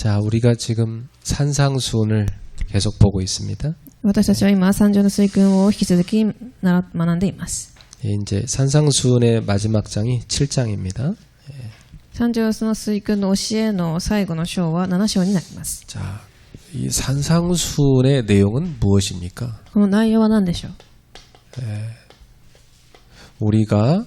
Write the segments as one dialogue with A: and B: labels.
A: 자, 우리가 지금 산상수훈을 계속 보고 있습니다.
B: 私たちは今、三条の水訓を引き続き学んでいます。
A: 이제 산상수훈의 마지막 장이 7장입니다.
B: 三条の水訓の教えの最後の章は7章になります。
A: 자, 이 산상수훈의 내용은 무엇입니까?
B: この内容は何でしょう？
A: 우리가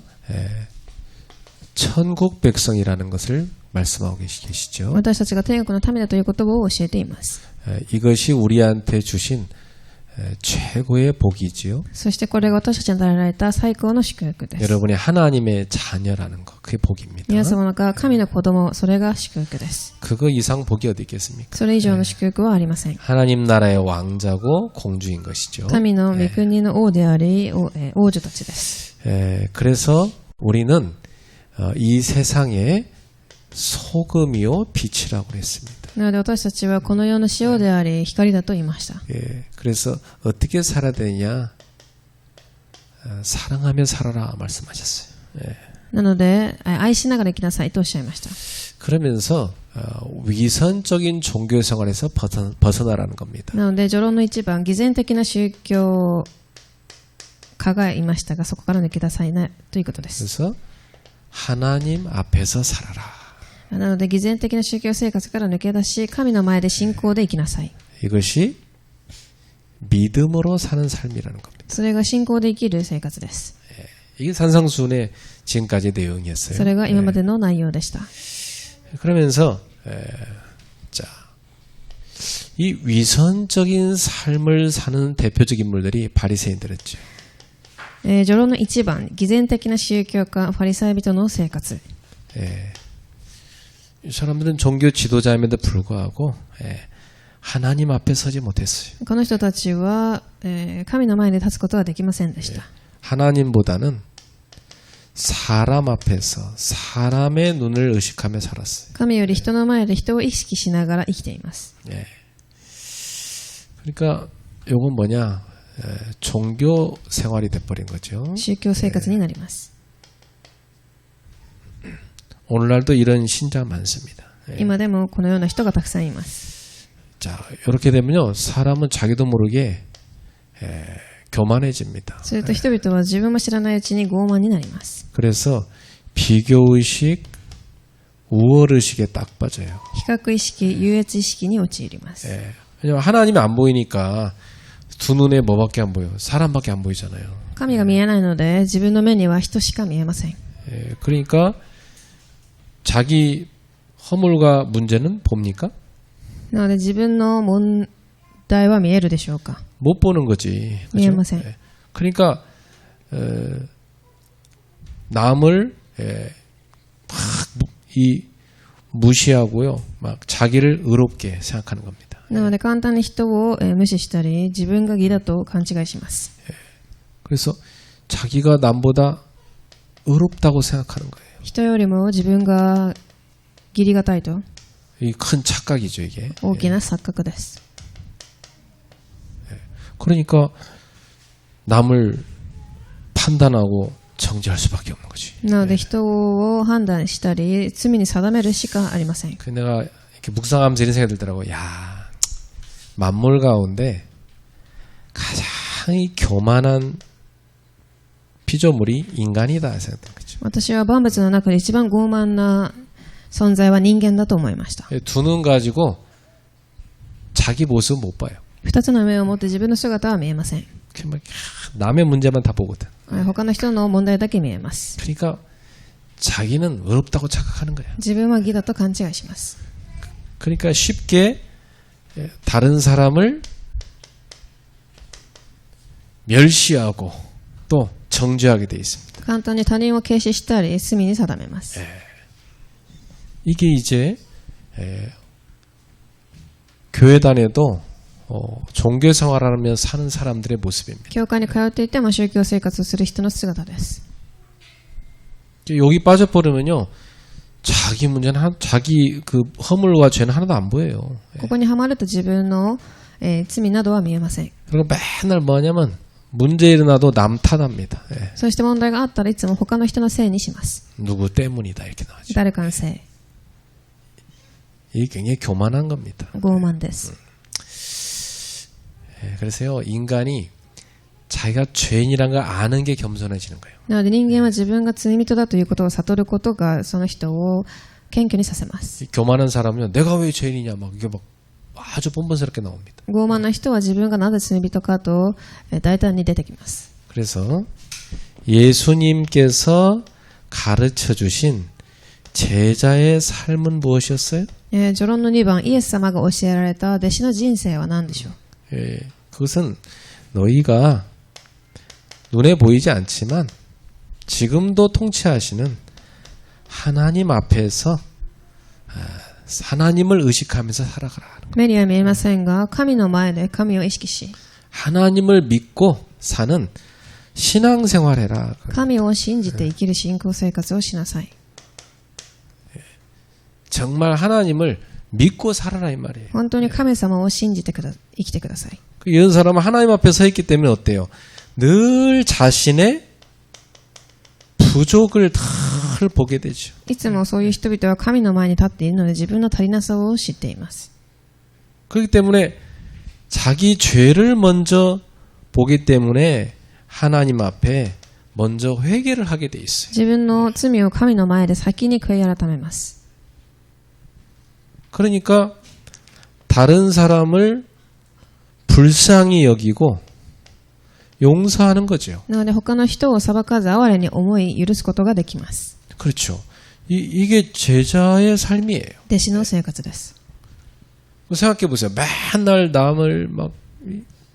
A: 천국 백성이라는 것을 말씀하고 계시죠.
B: 私たちが天国の民だという言葉を教えています。
A: 이것이 우리한테 주신 최고의 복이지요.
B: そしてこれが私たちに与えられた最高の祝福です。
A: 여러분이 하나님의 자녀라는 것, 그게 복입니다.
B: 皆様が神の子供、それが祝福です。
A: 그거 이상 복이 어디 있겠습니까?
B: それ以上の祝福はありません。
A: 하나님 나라의 왕자고 공주인 것이죠.
B: 神の御国の王であり、王女たちです。
A: 그래서 우리는 이 세상의 소금이요 빛이라고 그랬습니다.
B: なので私たちはこの世の塩であり光だと言いました。
A: 그래서 어떻게 살아야 되냐? 사랑하며 살아라 말씀하셨어요.
B: なので愛しながら生きなさいとおっしゃいました。
A: 그러면서 위선적인 종교 생활에서 벗어나라는 겁니다.
B: なので序論の一番偽善的な宗教家がいましたがそこから抜け出さいなということです。
A: 그래서 하나님 앞에서 살아라.
B: なので偽善的な宗教生活から抜け出し神の前で信仰で生きなさい。
A: 이것이 믿음으로 사는 삶이라는 겁니다.
B: それが信仰で生きる生活です。
A: 이게 산상수훈의 지금까지 내용이었어요.
B: それが今までの内容でした。
A: 그러면서 자, 이 위선적인 삶을 사는 대표적 인물들이 바리새인들이었죠.
B: 序論の一番偽善的な宗教家ファリサイ人の生活。
A: 이 사람들은 종교 지도자임에도 불구하고 하나님 앞에 서지 못했어요.
B: この人たちは神の前に立つことはできませんでした。
A: 하나님보다는 사람 앞에서 사람의 눈을 의식하며 살았어요.
B: 神より人の前で人を意識しながら生きています。
A: 그러니까 이건 뭐냐? 종교 생활이 돼버린 거죠.
B: 宗教生活になります。
A: 오늘날도 이런 신자 많습니다.
B: 今でもこのような人がたくさんいます。
A: 자, 이렇게 되면요, 사람은 자기도 모르게 교만해집니다.
B: すると人々は自分も知らないうちに傲慢になります。
A: 그래서 비교의식, 우월의식에 딱 빠져요.
B: 比較意識、優越意識に陥ります。
A: 왜냐면 하나님이 안 보이니까 두 눈에 뭐밖에 안 보여? 사람밖에 안 보이잖아요.
B: 神が見えないので自分の目には人しか見えません。
A: 그러니까 자기 허물과 문제는 봅니까?
B: なので自分の問題は見えるでしょうか？
A: 못 보는 거지. 그렇죠?
B: 見えません。
A: 그러니까 남을 막 무시하고요, 막 자기를 의롭게 생각하는 겁니다.
B: なので簡単に人を無視したり自分が義だと勘違いします。
A: 그래서 자기가 남보다 의롭다고 생각하는 거예요.
B: 人よりも自分が義理がたいと
A: 이 큰 착각이죠, 이게.
B: 大きな錯覚です。
A: 그러니까 남을 판단하고 정죄할 수밖에 없는 거지.
B: なので人を判断したり罪に定めるしかありません。
A: 그 내가 이렇게 묵상하면서 이런 생각이 들더라고. 야, 만물 가운데 가장 이 교만한 피조물이 인간이다 생각된 거죠.
B: 私は万物の中で一番傲慢な存在は人間だと思いました。
A: 두 눈 가지고 자기 모습 못 봐요.
B: 二つの目を持って自分の姿は見えません。
A: 남의 문제만 다 보거든.
B: 他の人の問題だけ見えます。
A: 그러니까 자기는 의롭다고 착각하는 거야.
B: 自分は義だと勘違いします。
A: 그러니까 쉽게 다른 사람을 멸시하고 또 정죄하게 돼 있습니다.
B: 簡単に他人を軽視したり罪に定めます。
A: 이게 이제 교회 다녀도 종교 생활하며 사는 사람들의 모습입니다.
B: 教会に通っていても宗教生活をする人の姿です。
A: 여기 빠져버리면요, 자기 문제는 자기 그 허물과 죄는 하나도 안 보여요.
B: ここにはまると自分の罪などは見えません。
A: 그리고 맨날 뭐냐면 문제 일어나도 남 탓합니다.
B: そして問題があったらいつも他の人のせいにします。
A: 누구 때문이다 이렇게 나오죠.
B: 誰かのせい。
A: 이게 굉장히 교만한 겁니다.
B: 傲慢です。
A: 그래서요, 인간이 자기가 죄인이란 걸 아는 게 겸손해지는 거예요.
B: なので人間は自分が罪人だということを悟ることがその人を謙虚にさせます。
A: 이 교만한 사람은요, 내가 왜 죄인이냐, 막 이게 막 아주 뻔뻔스럽게 나옵니다.
B: 傲慢な人は自分がなぜ罪人かと大胆に出てきます。
A: 그래서 예수님께서 가르쳐 주신 제자의 삶은 무엇이었어요?
B: 序論の2番、イエス様が教えられた弟子の人生は何でしょう。
A: 그것은 너희가 눈에 보이지 않지만 지금도 통치하시는 하나님 앞에서 하나님을 의식하면서 살아가라.
B: 目には見えませんが、神の前で神を意識し、
A: 하나님을 믿고 사는 신앙생활해라.
B: 神を信じて生きる信仰生活をしなさい。
A: 정말 하나님을 믿고 살아라 이 말이에요.
B: 本当に神様を信じて生きてください。
A: 이런 사람은 하나님 앞에 서 있기 때문에 어때요? 늘 자신의 부족을 다 보게 되죠.
B: いつもそういう人々は神の前に立っているので自分の足りなさを知っています。
A: 그렇기 때문에 자기 죄를 먼저 보기 때문에 하나님 앞에 먼저 회개를 하게 돼 있어요.
B: 自分の罪を神の前で先に悔い改めます。
A: 그러니까 다른 사람을 불쌍히 여기고 용서하는 거죠.
B: なので他の人を裁かず哀れに思い許すことができます。
A: 그렇죠. 이게 제자의 삶이에요.
B: 弟子の生活です。
A: 생각해 보세요. 맨날 남을 막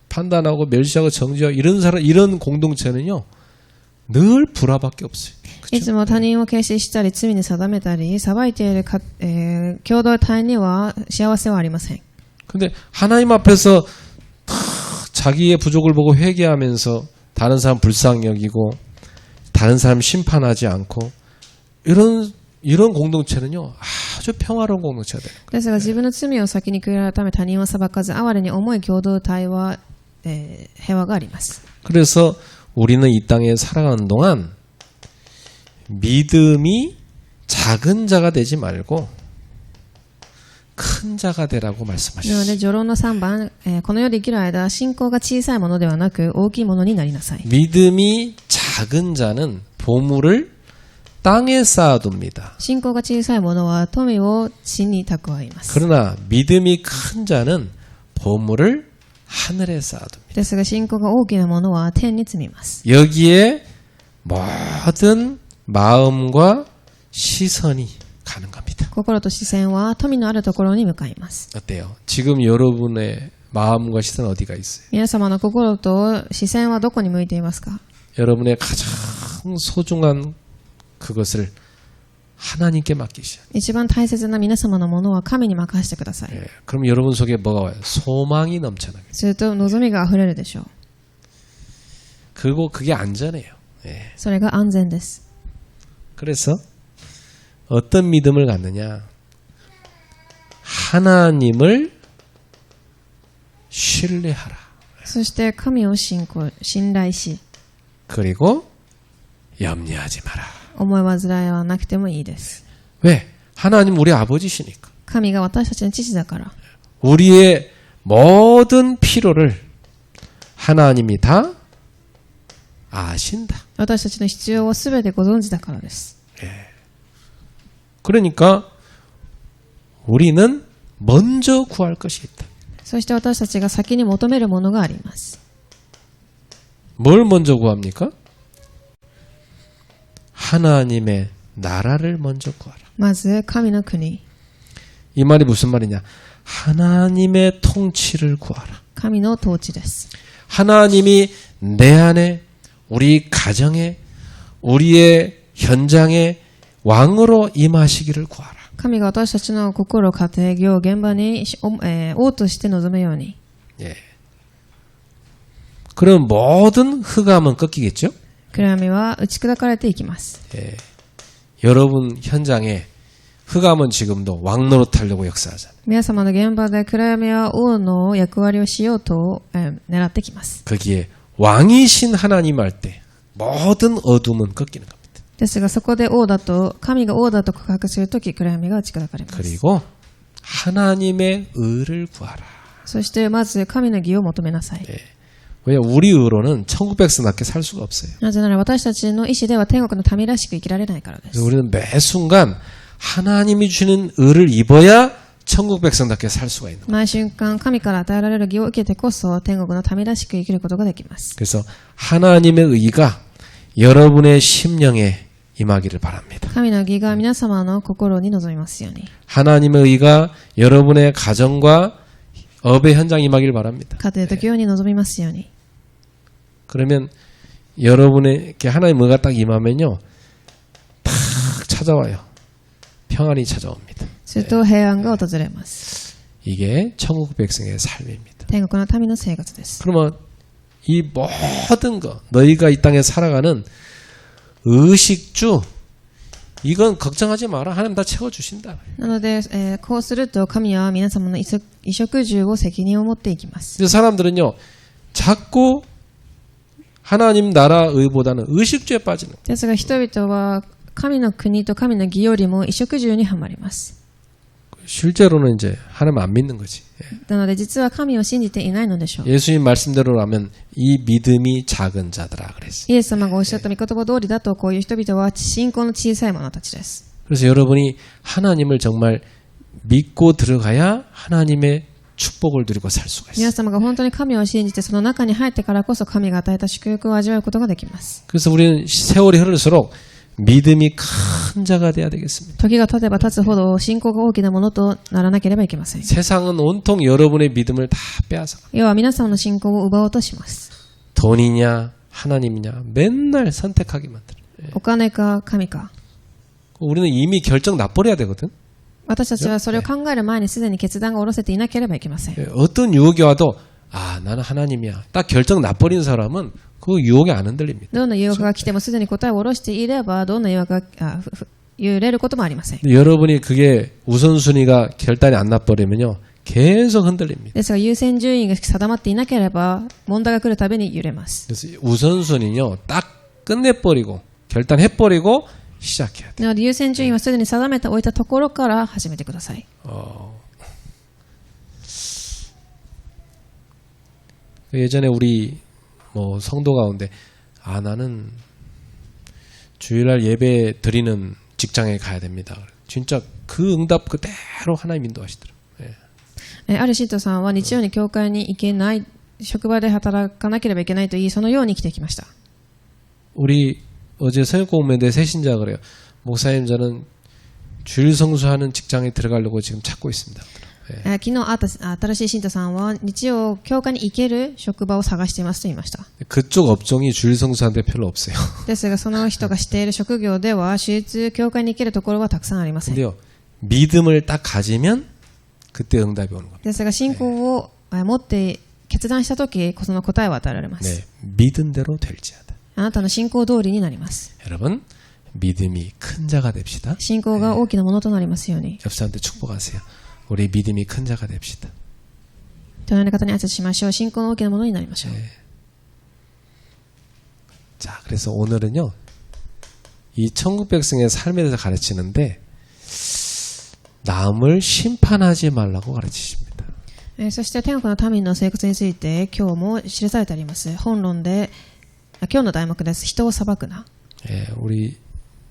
A: 판단하고 멸시하고 정죄하고 이런 사람, 이런 공동체는요, 늘 불화밖에 없어요.
B: いつも他人を軽視したり罪に定めたり裁いている共同体には幸せはありません。
A: 근데 하나님 앞에서 자기의 부족을 보고 회개하면서 다른 사람 불쌍히 여기고 다른 사람 심판하지 않고 이런 공동체는요, 아주 평화로운 공동체가 돼요.
B: ですが自分の罪を先に悔い改め他人を裁かず哀れに思い共同体は、平和があります。
A: 그래서 우리는 이 땅에 살아가는 동안 믿음이 작은 자가 되지 말고 큰 자가 되라고
B: なので
A: 말씀하셨어요.
B: 序論の3番、この世で生きる間信仰が小さいものではなく大きいものになりなさい。
A: 믿음이 작은 자는 보물을 땅에 쌓아둡니다.
B: 信仰が小さいものは富を地に蓄えます。
A: 그러나 믿음이 큰 자는 보물을 하늘에 쌓아둡니다.
B: ですが信仰が大きなものは天に積みます。
A: 여기에 모든 마음과 시선이 가는 겁니다.
B: 心と視線は富のあるところに向かいます。
A: 어때요? 지금 여러분의 마음과 시선 어디가 있어요?
B: 皆様の心と視線はどこに向いていますか？
A: 여러분의 가장 소중한 그것을 하나님께 맡기셔야 돼요.
B: 一番大切な皆様のものは神に任せてください。
A: 그럼 여러분 속에 뭐가 와요? 소망이 넘쳐나게.
B: すると望みが溢れるでしょう。
A: 그리고 그게 안전해요. 예.
B: それが安全です。
A: 그래서 어떤 믿음을 갖느냐? 하나님을 신뢰하라.
B: そして神を信頼し、
A: 그리고 염려하지 마라.
B: 思い煩いはなくてもいいです。
A: 왜? 하나님 우리 아버지시니까.
B: 神が私たちの父だから。
A: 우리의 모든 필요를 하나님이 다 아신다.
B: 私たちの必要をすべてご存知だからです。
A: 그러니까 우리는 먼저 구할 것이 있다.
B: そして私たちが先に求めるものがあります。
A: 뭘 먼저 구합니까? 하나님의 나라를 먼저 구하라.
B: まず神の国、
A: 이 말이 무슨 말이냐? 하나님의 통치를 구하라.
B: 神の統治です。
A: 하나님이 내 안에, 우리 가정에, 우리의 현장에 왕으로 임하시기를 구하라.
B: 神が私たちの心、家庭、業、現場に王として臨むように。
A: 예. 그럼 모든 흑암은 꺾이겠죠?
B: 暗闇は打ち砕かれていきます。
A: 예. 여러분 현장에 흑암은 지금도 왕 노릇하려고 역사하잖아요.
B: 皆様の現場で暗闇は王の役割をしようと、狙ってきます。
A: 거기에 왕이신 하나님 할 때 모든 어둠은 꺾이는 겁니다.
B: ですがそこで王だと、神が王だと告白するとき暗闇が打ち砕かれます。
A: 그리고 하나님의 의를 구하라.
B: そしてまず神の義を求めなさい。
A: 왜 우리 의로는 천국 백성답게 살 수가 없어요.
B: なぜなら私たちの意志では天国の民らしく生きられないからです。
A: 그래서 우리는 매 순간 하나님이 주시는 의를 입어야 천국 백성답게 살 수가 있는 거예요.
B: 毎瞬間神から与えられる義を受けてこそ天国の民らしく生きることができます。
A: 그래서 하나님의 의가 여러분의 심령에 임하기를 바랍니다.
B: 神の義が皆様の心に臨みますように。
A: 하나님의 의가 여러분의 가정과 업의 현장에 임하기를 바랍니다.
B: 家庭と教に臨みますように。
A: 그러면 여러분에게 하나님의 의가 딱 임하면요. 탁 찾아와요. 평안이 찾아옵니다.
B: すると平安が訪れます。
A: 이게 천국 백성의 삶입니다.
B: 天国の民の生活です。
A: 그러면 이 모든 거 너희가 이 땅에 살아가는 의식주 이건 걱정하지 마라. 하나님 다 채워주신다.
B: なので、こうすると神は皆様の衣食住を責任を持っていきます。
A: 그래서 사람들은요. 자꾸 하나님 나라 의보다는 의식주에 빠지는 거예요.
B: ですが人々は神の国と神の義よりも衣食住にはまります。
A: 실제로는 이제 하나님 안 믿는 거지.
B: なので実は神を信じていないのでしょう。
A: 예수님 말씀대로라면 이 믿음이 작은 자들아 그랬어요.
B: イエス様がおっしゃった御言葉通りだとこういう人々は信仰の小さい者たちです。
A: 그래서 여러분이 하나님을 정말 믿고 들어가야 하나님의 축복을 누리고 살 수가 있어요.
B: 皆様が本当に神を信じてその中に入ってからこそ神が与えた祝福を味わうことができます。
A: 그래서 우리는 세월이 흐를수록 믿음이 큰 자가 돼야 되겠습니다.
B: 時が経てば経つほど信仰が大きなものとならなければいけません。
A: 세상은 온통 여러분의 믿음을 다 빼앗아.
B: 要は皆様の信仰を奪おうとします。
A: 돈이냐 하나님이냐 맨날 선택하게 만들어요.
B: お金か神か。
A: 우리는 이미 결정 나버려야 되거든.
B: 私たちはそれを考える前にすでに決断が下ろせていなければいけません。
A: 어떤 유혹이 와도 아 나는 하나님이야. 딱 결정 나버린 사람은 그 유혹에 안 흔들립니다.
B: どんな誘惑が来てもすでに答えを下ろしていればどんな誘惑が揺れることもありません。
A: 근데 여러분이 그게 우선순위가 결단이 안 나버리면요 계속 흔들립니다.
B: ですが優先順位が定まっていなければ問題が来るたびに揺れます。
A: 그래서 우선순위요 딱 끝내버리고 결단해버리고 시작해야 돼.
B: なので優先順位はすでに定めておいたところから始めてください。
A: 예전에 우리 뭐 성도 가운데 아 나는 주일날 예배 드리는 직장에 가야 됩니다. 진짜 그 응답 그대로 하나님 인도하시더라고요.
B: ある信徒さんは日曜に教会に行けない、職場で働かなければいけないと言い、そのように生きてきました。
A: 우리 어제 새벽공부인데 새신자 그래요. 목사님 저는 주일 성수하는 직장에 들어가려고 지금 찾고 있습니다.
B: 昨日会った新しい信徒さんは日曜教会に行ける職場を探していますと言いました。
A: 그쪽 업종이 주일 성수하는데 별로 없어요.
B: ですがその人がしている職業では手術教会に行けるところはたくさんありません。
A: 근데요 믿음을 딱 가지면 그때 응답이 오는 겁니다.
B: ですが信仰を持って決断したときその答えを与えられます。
A: 네, 믿은 대로 될지어다.
B: あなたの信仰通りになります。
A: 여러분 믿음이 큰 자가 됩시다.
B: 信仰が大きなものとなりますように。
A: 옆 사람한테 축복하세요. 우리 믿음이 큰 자가 됩시다.
B: 隣の方に挨拶しましょう。信仰の大きなものになりましょう。
A: 자, 그래서 오늘은요 이 천국 백성의 삶에 대해서 가르치는데 남을 심판하지 말라고 가르치십니다.
B: そして天国の民の生活について今日も記されてあります。本論で今日の題目です。人を裁くな。
A: 우리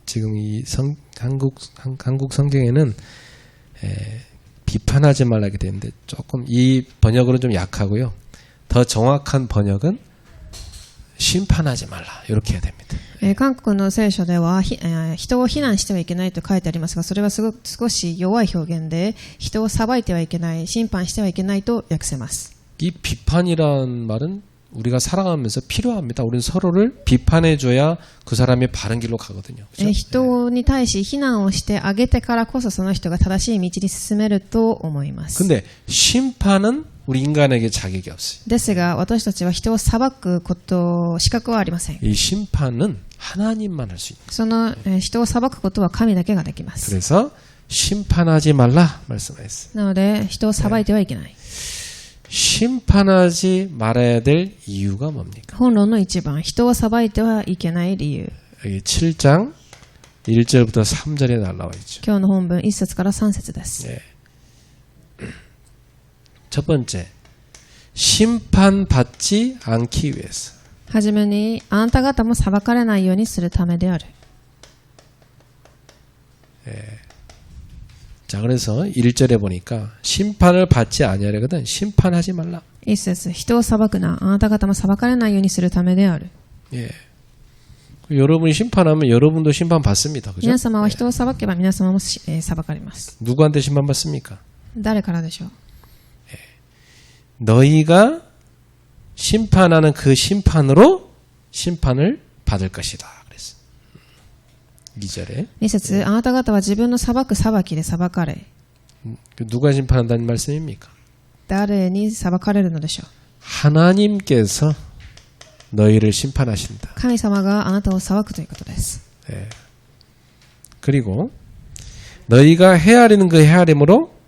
A: 지금 이 한국 성경에는 비판하지 말라게 되는데 조금 이 번역으로는 좀 약하고요. 더 정확한 번역은 심판하지 말라 이렇게 해야 됩니다.
B: 韓国の聖書では人を非難してはいけないと書いてありますが、それは少し弱い表現で人を裁いてはいけない、審判してはいけないと訳せます。
A: 이 비판이란 말은 우리가 살아가면서 필요합니다. 우리는 서로를 비판해줘야 그 사람이 바른 길로 가거든요. 그렇죠?
B: 人に対し非難をしてあげてからこそその人が正しい道に進めると思います。
A: 근데 심판은 우리 인간에게 자격이 없어요.
B: ですが私たちは人を裁くこと資格はありません。
A: 이 심판은 하나님만 할 수 있는.
B: その人を裁くことは神だけができます。
A: 그래서 심판하지 말라 말씀하셨어요.
B: なので人を裁いてはいけない。
A: 심판하지 말아야 될 이유가 뭡니까?
B: 本論の一番、人を裁いてはいけない理由。
A: 여기 7장 1절부터 3절에 나와 있죠.
B: 今日の本文1節から3節です。
A: 첫 번째, 심판받지 않기 위해서.
B: はじめに、あなた方も裁かれないようにするためである。
A: 자, 그래서 1절에 보니까 심판을 받지 아니하려거든 심판하지 말라.
B: 一節、人を裁くな、あなた方も裁かれないようにするためである。
A: 예. 여러분이 심판하면 여러분도 심판받습니다. 그죠?
B: 皆様は人を裁けば皆様も裁かれます。
A: 누구한테 심판받습니까?
B: 誰からでしょう。
A: 너희가 심판하는 그 심판으로 심판을 받을 것이다. 그랬어. 2절에.
B: 2節、あなた方は自分の裁く裁きで裁かれ。
A: 누가 심판한다는 말씀입니까?
B: 誰に裁かれるのでしょう。
A: 하나님께서 너희를 심판하신다.
B: 神様があなたを裁くということです。
A: 예. 그리고 너희가 헤아리는 그 헤아림으로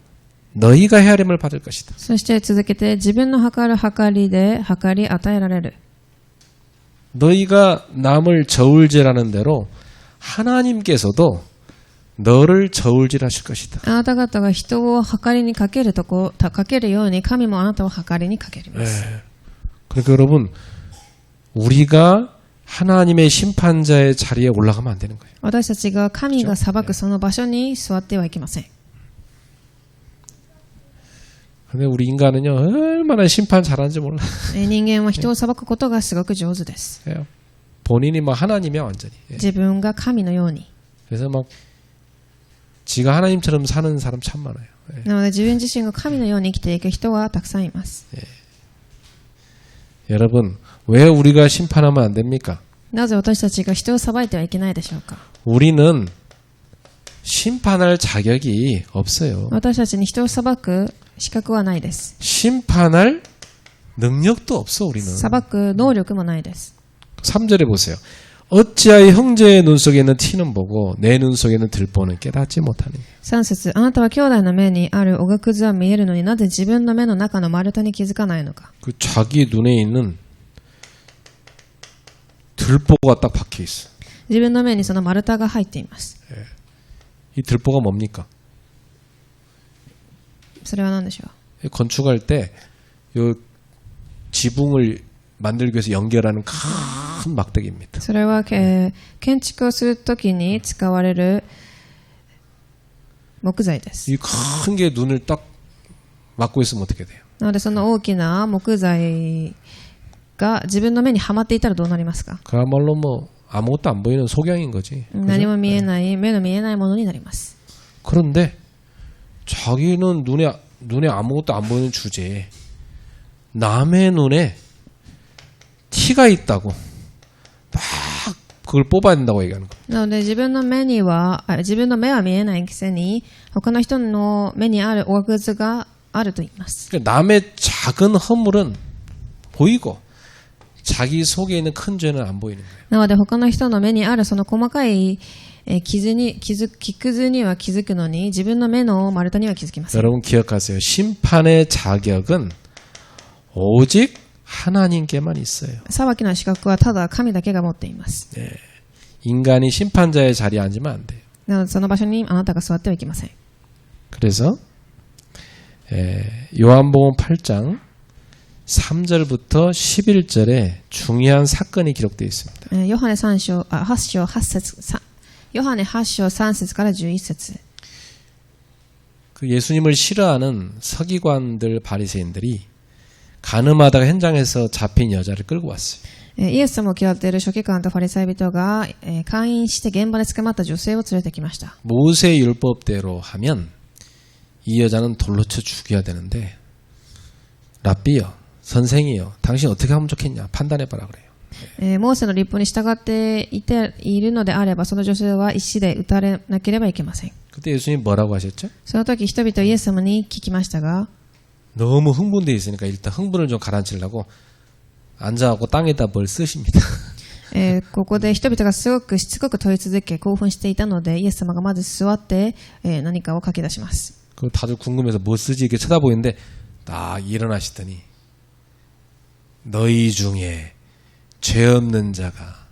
A: 너희가 헤아림을 받을 것이다.
B: そして続けて自分の測る測りで測り与えられる。
A: 너희가 남을 저울질하는 대로 하나님께서도 너를 저울질하실 것이다.
B: あなた方が人を測りにかけるように神もあなたを測りにかけます。
A: 예. 그러니까 여러분 우리가 하나님의 심판자의 자리에 올라가면 안 되는 거예요.
B: 私たちが神が裁くその場所に座ってはいけません。
A: 근데 우리 인간은요 얼마나 심판 잘하는지 몰라.
B: 人間は人を裁くことがすごく上手です。
A: 예. 본인이 뭐 하나님이야 완전히. 예.
B: 自分が神のように。
A: 그래서 막 지가 하나님처럼 사는 사람 참 많아요. 예.
B: なので自分自身が神のように生きていく人はたくさんいます。
A: 여러분 왜 우리가 심판하면 안 됩니까?
B: なぜ私たちが人を裁いてはいけないでしょうか。
A: 우리는 심판할 자격이 없어요.
B: 私たちに人を裁く資格はないです。
A: 심판할 능력도 없어 우리는.
B: 裁く能力もないです。
A: 3절에 보세요. 어찌하여 형제의 눈 속에는 티는 보고 내 눈 속에는 들보는 깨닫지 못하느냐.
B: 3節、あなたは兄弟の目にあるおがくずは見えるのになぜ自分の目の中の丸太に気づかないのか。
A: 그 자기 눈에 있는 들보가 딱 박혀 있어.
B: 自分の目にその丸太が入っています。
A: 이 들보가 뭡니까?
B: それは何でしょう。
A: 건축할 때 요 지붕을 만들기 위해서 연결하는 큰 막대기입니다.
B: それは、建築をするときに使われる木材です。
A: 이 큰 게 눈을 딱 막고 있으면 어떻게 돼요?
B: なのでその大きな木材が自分の目にはまっていたらどうなりますか。
A: 그야말로 뭐 아무것도 안 보이는 소경인 거지.
B: 何も見えない、目の見えないものになります。
A: 그런데 자기는 눈에 아무것도 안 보이는 주제에 남의 눈에 티가 있다고 막 그걸 뽑아야 된다고 얘기하는 거예요.
B: なので自分の目は見えないくせに他の人の目にあるおがくずがあると言います。
A: 그러니까 남의 작은 허물은 보이고 자기 속에 있는 큰 죄는 안 보이는 거예요.
B: なので他の人の目にあるその細かい木くずには気づくのに自分の目の丸太には気づきません。
A: 여러분 기억하세요. 심판의 자격은 오직 하나님께만 있어요.
B: 裁きの資格はただ神だけが持っています。
A: 인간이 심판자의 자리에 앉으면 안 돼요.
B: なのでその場所にあなたが座ってはいけません。
A: 그래서 요한복음 8장 3절부터 11절에 중요한 사건이 기록되어 있습니다.
B: ヨハネ8章8節ヨハネ8章3節から11節
A: 그 예수님을 싫어하는 서기관들 바리새인들이 간음하다가 현장에서 잡힌 여자를 끌고 왔어요.
B: イエス様を嫌っている書記官とファリサイ人が勧誘して現場で捕まった女性を連れてきました。
A: 모세 율법대로 하면 이 여자는 돌로 쳐 죽여야 되는데 랍비요, 선생이요, 당신 어떻게 하면 좋겠냐 판단해봐라 그래요.
B: モーセの律法に従っているのであればその女性は石で撃たれなければいけません。
A: 그때 예수님 뭐라고 하셨죠?
B: その時人々イエス様に聞きましたが
A: 너무 흥분되어 있으니까 일단 흥분을 좀 가라앉히려고 앉아갖고 땅에다 뭘 쓰십니다.
B: ここで人々がすごくしつこく問い続け興奮していたのでイエス様がまず座って、何かを書き出します。
A: 그 다들 궁금해서 뭐 쓰지 이렇게 쳐다보이는데 딱 일어나시더니 너희 중에 죄 없는 자가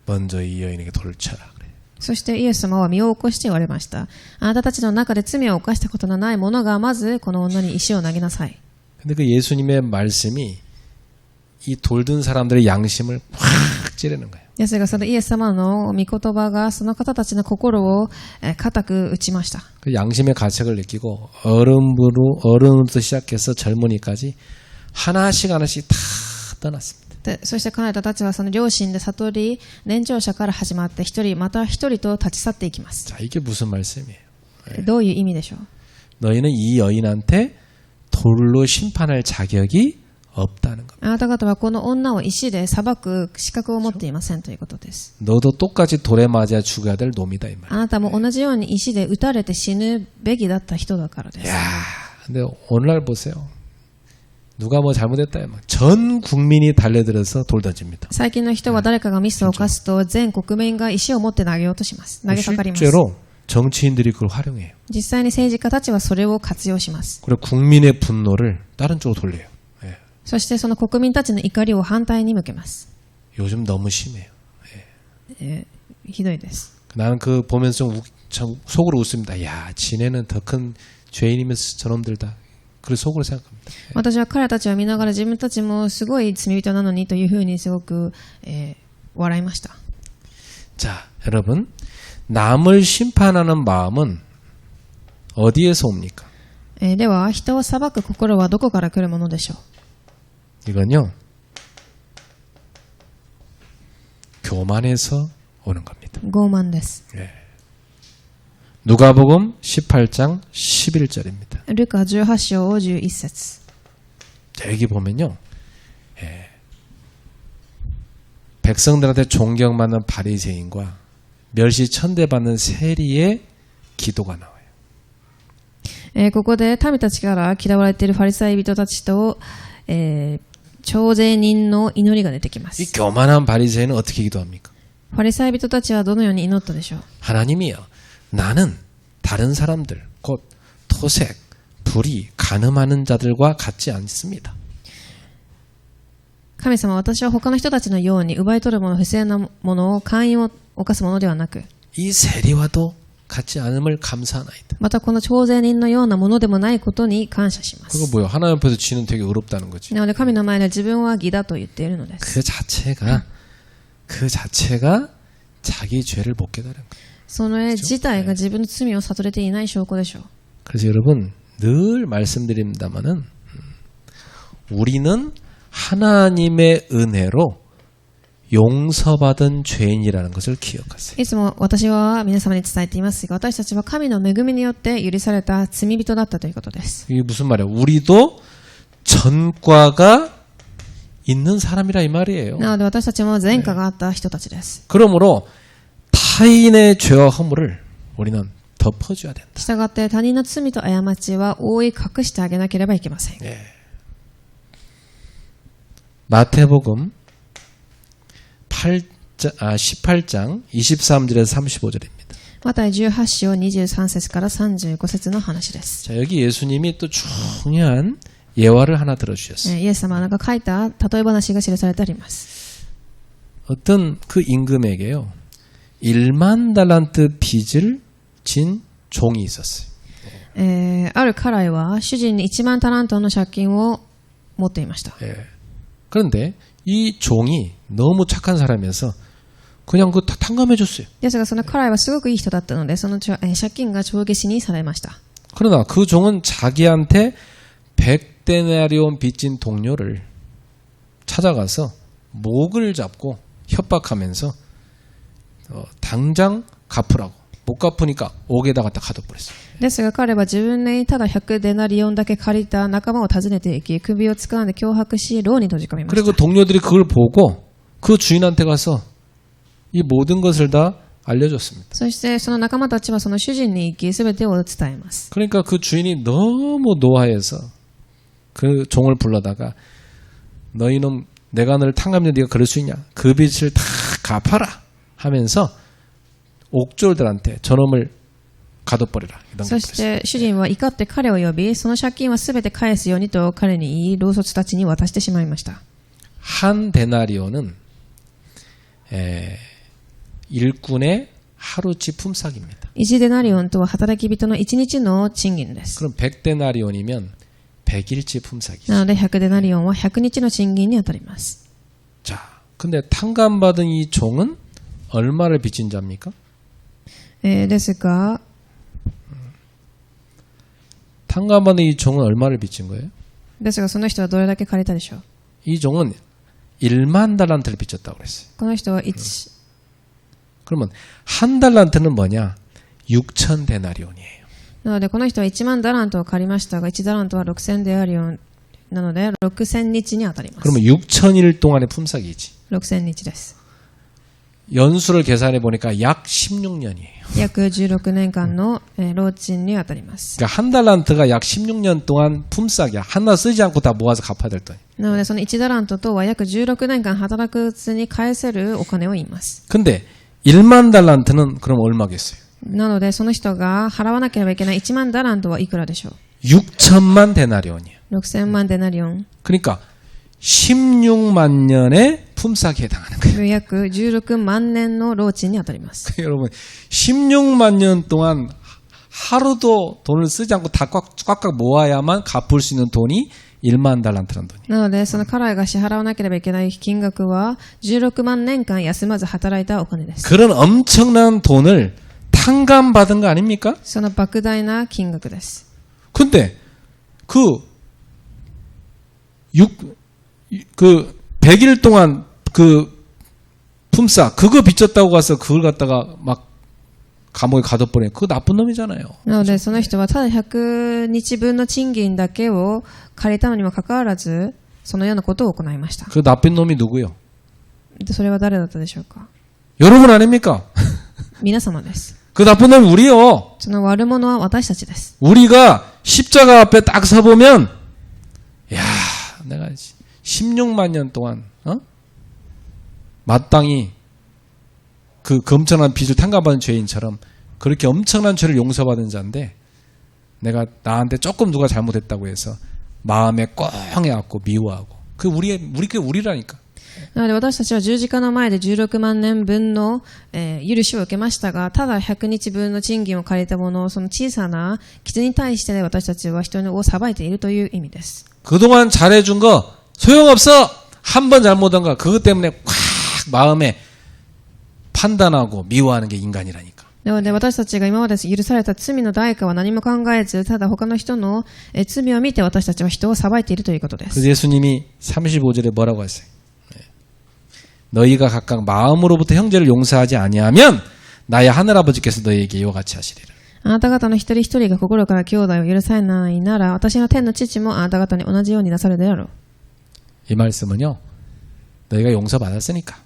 A: 먼저 이 여인에게 돌을 쳐라 그래.
B: そしてイエス様は身を起こして言われました。あなたたちの中で罪を犯したことのない者がまずこの女に石を投げなさい。
A: 근데 그 예수님의 말씀이 이 돌든 사람들의 양심을 확 찌르는 거예요.
B: ですがそのイエス様の御言葉がその方たちの心を固く打ちました。
A: 그 양심의 가책을 느끼고 어른부터 시작해서 젊은이까지 하나씩 하나씩 다 떠났습니다.
B: でそして彼らたちはその両親で悟り、年長者から始まって一人また一人と立ち去っていきます。
A: 자, 이게 무슨 말씀이에요?
B: どういう意味でしょう。
A: 너희는 이 여인한테 돌로 심판할 자격이 없다는 겁니다.
B: あなた方はこの女を石で裁く資格を持っていませんということです。
A: 너도 똑같이 돌에 맞아 죽어야 될 놈이다 이 말.
B: あなたも同じように石で打たれて死ぬべきだった人だからです。
A: 야, 근데 오늘날 보세요. 누가 뭐 잘못했다 전 국민이 달려들어서 돌 던집니다.
B: 最近の人は誰かがミスを犯すと全国民が石を持って投げようとします。投げかかります。
A: 실제로 정치인들이 그걸 활용해요.
B: 実際に政治家たちはそれを活用します。
A: 그리고 국민의 분노를 다른 쪽으로 돌려요. 예.
B: そしてその国民たちの怒りを反対に向けます。
A: 요즘 너무 심해요.
B: ひどいです。
A: 나는 그 보면서 참 속으로 웃습니다. 야, 지네는 더 큰 죄인이면서 저놈들다. 그래 속으로 생각합니다.
B: 私は彼らたちを見ながら自分たちもすごい罪人なのにというふうにすごく、笑いました。
A: 자, 여러분, 남을 심판하는 마음은 어디에서 옵니까?
B: では人を裁く心はどこから来るものでしょう。
A: 이건요, 교만에서 오는 겁니다.
B: 傲慢です。
A: 누가복음 18장 11절입니다.
B: ルカ18章11節。
A: 자, 여기 보면요, 백성들한테 존경받는 바리새인과 멸시 천대받는 세리의 기도가 나와요.
B: ここで民たちから嫌われているファリサイ人たちと、徴税人の祈りが出てきま
A: 이
B: す。
A: 교만한 바리새인은 어떻게 기도합니까?
B: ファリサイ人たちはどのように祈ったでしょう。
A: 하나님이요, 나는 다른 사람들, 곧 토색, 불의, 간음하는 자들과 같지 않습니다.
B: 神様、私は他の人たちのように奪い取るもの、不正なものを姦淫を犯すものではなく、
A: 이 세리와도 같지 않음을 감사하나이다.
B: またこの徴税人のようなものでもないことに感謝しま
A: 그거
B: す。
A: 뭐예요? 하나님 앞에서 지는 되게 어렵다는 거지.
B: なので神の前で自分は義だと言っているのです。
A: 그 자체가 자기 죄를 못 깨달은 거예요.
B: その絵自体が自分の罪を悟れていない証拠でしょう。
A: 그래서 여러분 늘 말씀드립니다마는 우리는 하나님의 은혜로 용서받은 죄인이라는 것을 기억하세요.
B: いつも私は皆様に伝えていますが、私たちは神の恵みによって許された罪人だったということです。
A: 이게 무슨 말이에요? 우리도 전과가 있는 사람이라 이 말이에요.
B: なので私たちも前科があった人たちです。
A: 그러므로 타인의 죄와 허물을 우리는 덮어줘야 된다.
B: したがって他人の罪と過ちは覆い隠してあげなければいけません。
A: 마태복음 18장 23절에서 35절입니다.
B: マタイ18章23節から35節の話です。
A: 자, 여기 예수님이 또 중요한 예화를 하나 들어주셨어요.
B: イエス様が書いた例え話が記されてあります。
A: 어떤 그 임금에게요, 1만 달란트 빚을 진 종이 있었어요.
B: ある家来は主人に1万タラントの借金を持っていました。
A: 그런데 이 종이 너무 착한 사람이어서 그냥 그 다 탕감해 줬어요.
B: ですがその家来はすごくいい人だったので、その借金が帳消しにされました。
A: 그러나 그 종은 자기한테 100데나리온 빚진 동료를 찾아가서 목을 잡고 협박하면서 당장 갚으라고. 못 갚으니까 옥에다 갖다 가둬버렸어요.
B: ですが彼は自分にただ100デナリオンだけ借りた仲間を訪ねていき、首を掴んで脅迫し牢に閉じ込めました。
A: 그리고 동료들이 그걸 보고 그 주인한테 가서 이 모든 것을 다 알려줬습니다.
B: そしてその仲間たちはその主人に行き全てを伝えます。
A: 그러니까 그 주인이 너무 노하여서 그 종을 불러다가 너희놈 내가 너를 탕감했는데 네가 그럴 수 있냐? 그 빚을 다 갚아라 하면서 옥졸들한테 저놈을 가둬버리라.
B: そして主人は怒って彼を呼び、その借金は全て返すようにと彼に言い、牢卒たちに渡してしまいました。
A: 한 데나리온은 일꾼의 하루치 품삯입니다.
B: 1デナリオンとは働き人の1日の賃金です。
A: 그럼 100데나리온이면 100일치 품삯이죠.
B: なので100デナリオンは100日の賃金に当たります。
A: 자, 근데 탕감받은 이 종은 얼마를 빚진 자입니까?
B: ですが、
A: 탕감받은 이 종은 얼마를 빚진 거예요?
B: ですがその人はどれだけ借りたでしょう。
A: 이 종은 1만 달란트를 빚졌다고 그랬어요.
B: この人は1、
A: 그러면 한 달란트는 뭐냐? 6천 데나리온이에요.
B: なのでこの人は1万ダラントを借りましたが、1ダラントは6000デナリオンなので6000日に当たります。
A: 그러면 6천일 동안의 품삯이지.
B: 6000日です。
A: 연수를 계산해 보니까 약 16년이에요.
B: 約16年間の労賃に当たります。
A: 그러니까 한 달란트가 약 16년 동안 품삯이야. 하나 쓰지 않고 다 모아서 갚아야 될 돈이.
B: なのでその1ダラントとは約16年間働くうちに返せるお金を言います。
A: 근데 1만 달란트는 그럼 얼마겠어요?
B: なのでその人が払わなければいけない1万ダラントはいくらでしょ
A: 6천만 데나리온이에요.
B: う。6000万デナリオン。
A: 그러니까 16만 년의 품삯에 해당하는 거예요.
B: 約16万年の労賃に当たります。
A: 여러분 16만 년 동안 하루도 돈을 쓰지 않고 다 꽉꽉 모아야만 갚을 수 있는 돈이 1만 달란트라는 돈이에요.
B: なのでその彼が支払わなければいけない金額は16万年間休まず働いたお金です。
A: 그런 엄청난 돈을 탕감받은 거 아닙니까?
B: その莫大な金額です。
A: 근데 그 100일 동안 그 품삯 그거 빚졌다고 가서 그걸 갖다가 막 감옥에 가둬버려. 그거 나쁜 놈이잖아요.
B: なのでその人はただ100日分の賃金だけを借りたのにもかかわらずそのようなことを行いました。
A: 그 나쁜 놈이 누구요?
B: でそれは誰だったでしょうか。
A: 여러분 아닙니까?
B: 皆様です。
A: 그 나쁜 놈이 우리요.
B: その悪者は私たちです。
A: 우리가 십자가 앞에 딱 서보면 야 내가 16만 년 동안 마땅히 그 엄청난 빚을 탕감받은 죄인처럼 그렇게 엄청난 죄를 용서받은 자인데 내가 나한테 조금 누가 잘못했다고 해서 마음에 꽁해갖고 미워하고 그 우리라니까.
B: なので私たちは十字架の前で16万年分の、許しを受けましたが、ただ100日分の賃金を借りたものをその小さな傷に対して私たちは人を裁いているという意味です。
A: 그동안 잘해준 거 소용없어. 한 번 잘못한 거 그것 때문에 꽉 마음에 판단하고 미워하는 게 인간이라니까.
B: なので私たちが今まで許された罪の代価は何も考えず、ただ他の人の罪を見て私たちは人を裁いているということです。
A: 그래서 예수님이 35절에 뭐라고 하세요? 너희가 각각 마음으로부터 형제를 용서하지 아니하면 나의 하늘아버지께서 너희에게 이와 같이 하시리라.
B: あなた方の一人一人が心から兄弟を許さないなら、私の天の父もあなた方に同じようになさるであろう。
A: 이 말씀은요. 너희가 용서받았으니까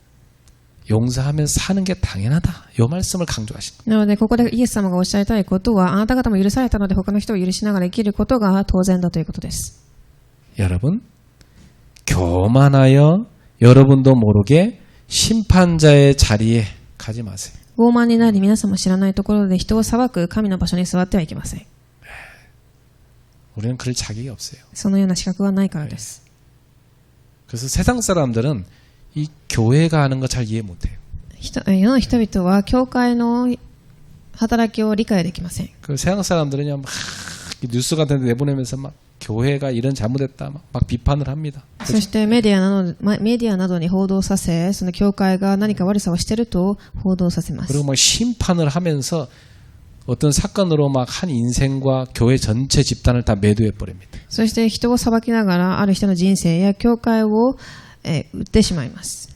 A: 용서하면서 사는 게 당연하다. 이 말씀을 강조하신 거예요.
B: なのでここでイエス様がおっしゃりたいことは、あなた方も許されたので他の人を許しながら生きることが当然だということです。
A: 여러분 교만하여 여러분도 모르게 심판자의 자리에 가지 마세요.
B: 傲慢になり皆さんも知らないところで人を裁く神の場所に座ってはいけません。
A: 우리는 그럴 자격이 없어요.
B: そのような資格はないからです。
A: 그래서 세상 사람들은 이 교회가 하는 거 잘 이해 못해요.
B: 世の人々は教会の働きを理解できません。
A: 그 세상 사람들은요 막 뉴스 같은 데 내보내면서 막 교회가 이런 잘못했다 막 비판을 합니다.
B: そしてメディアなどに報道させ、その教会が何か悪さをしていると報道させます。
A: 그리고 막 심판을 하면서 어떤 사건으로 막 한 인생과 교회 전체 집단을 다 매도해 버립니다.
B: そして人を裁きながらある人の人生や教会を売ってしまいます。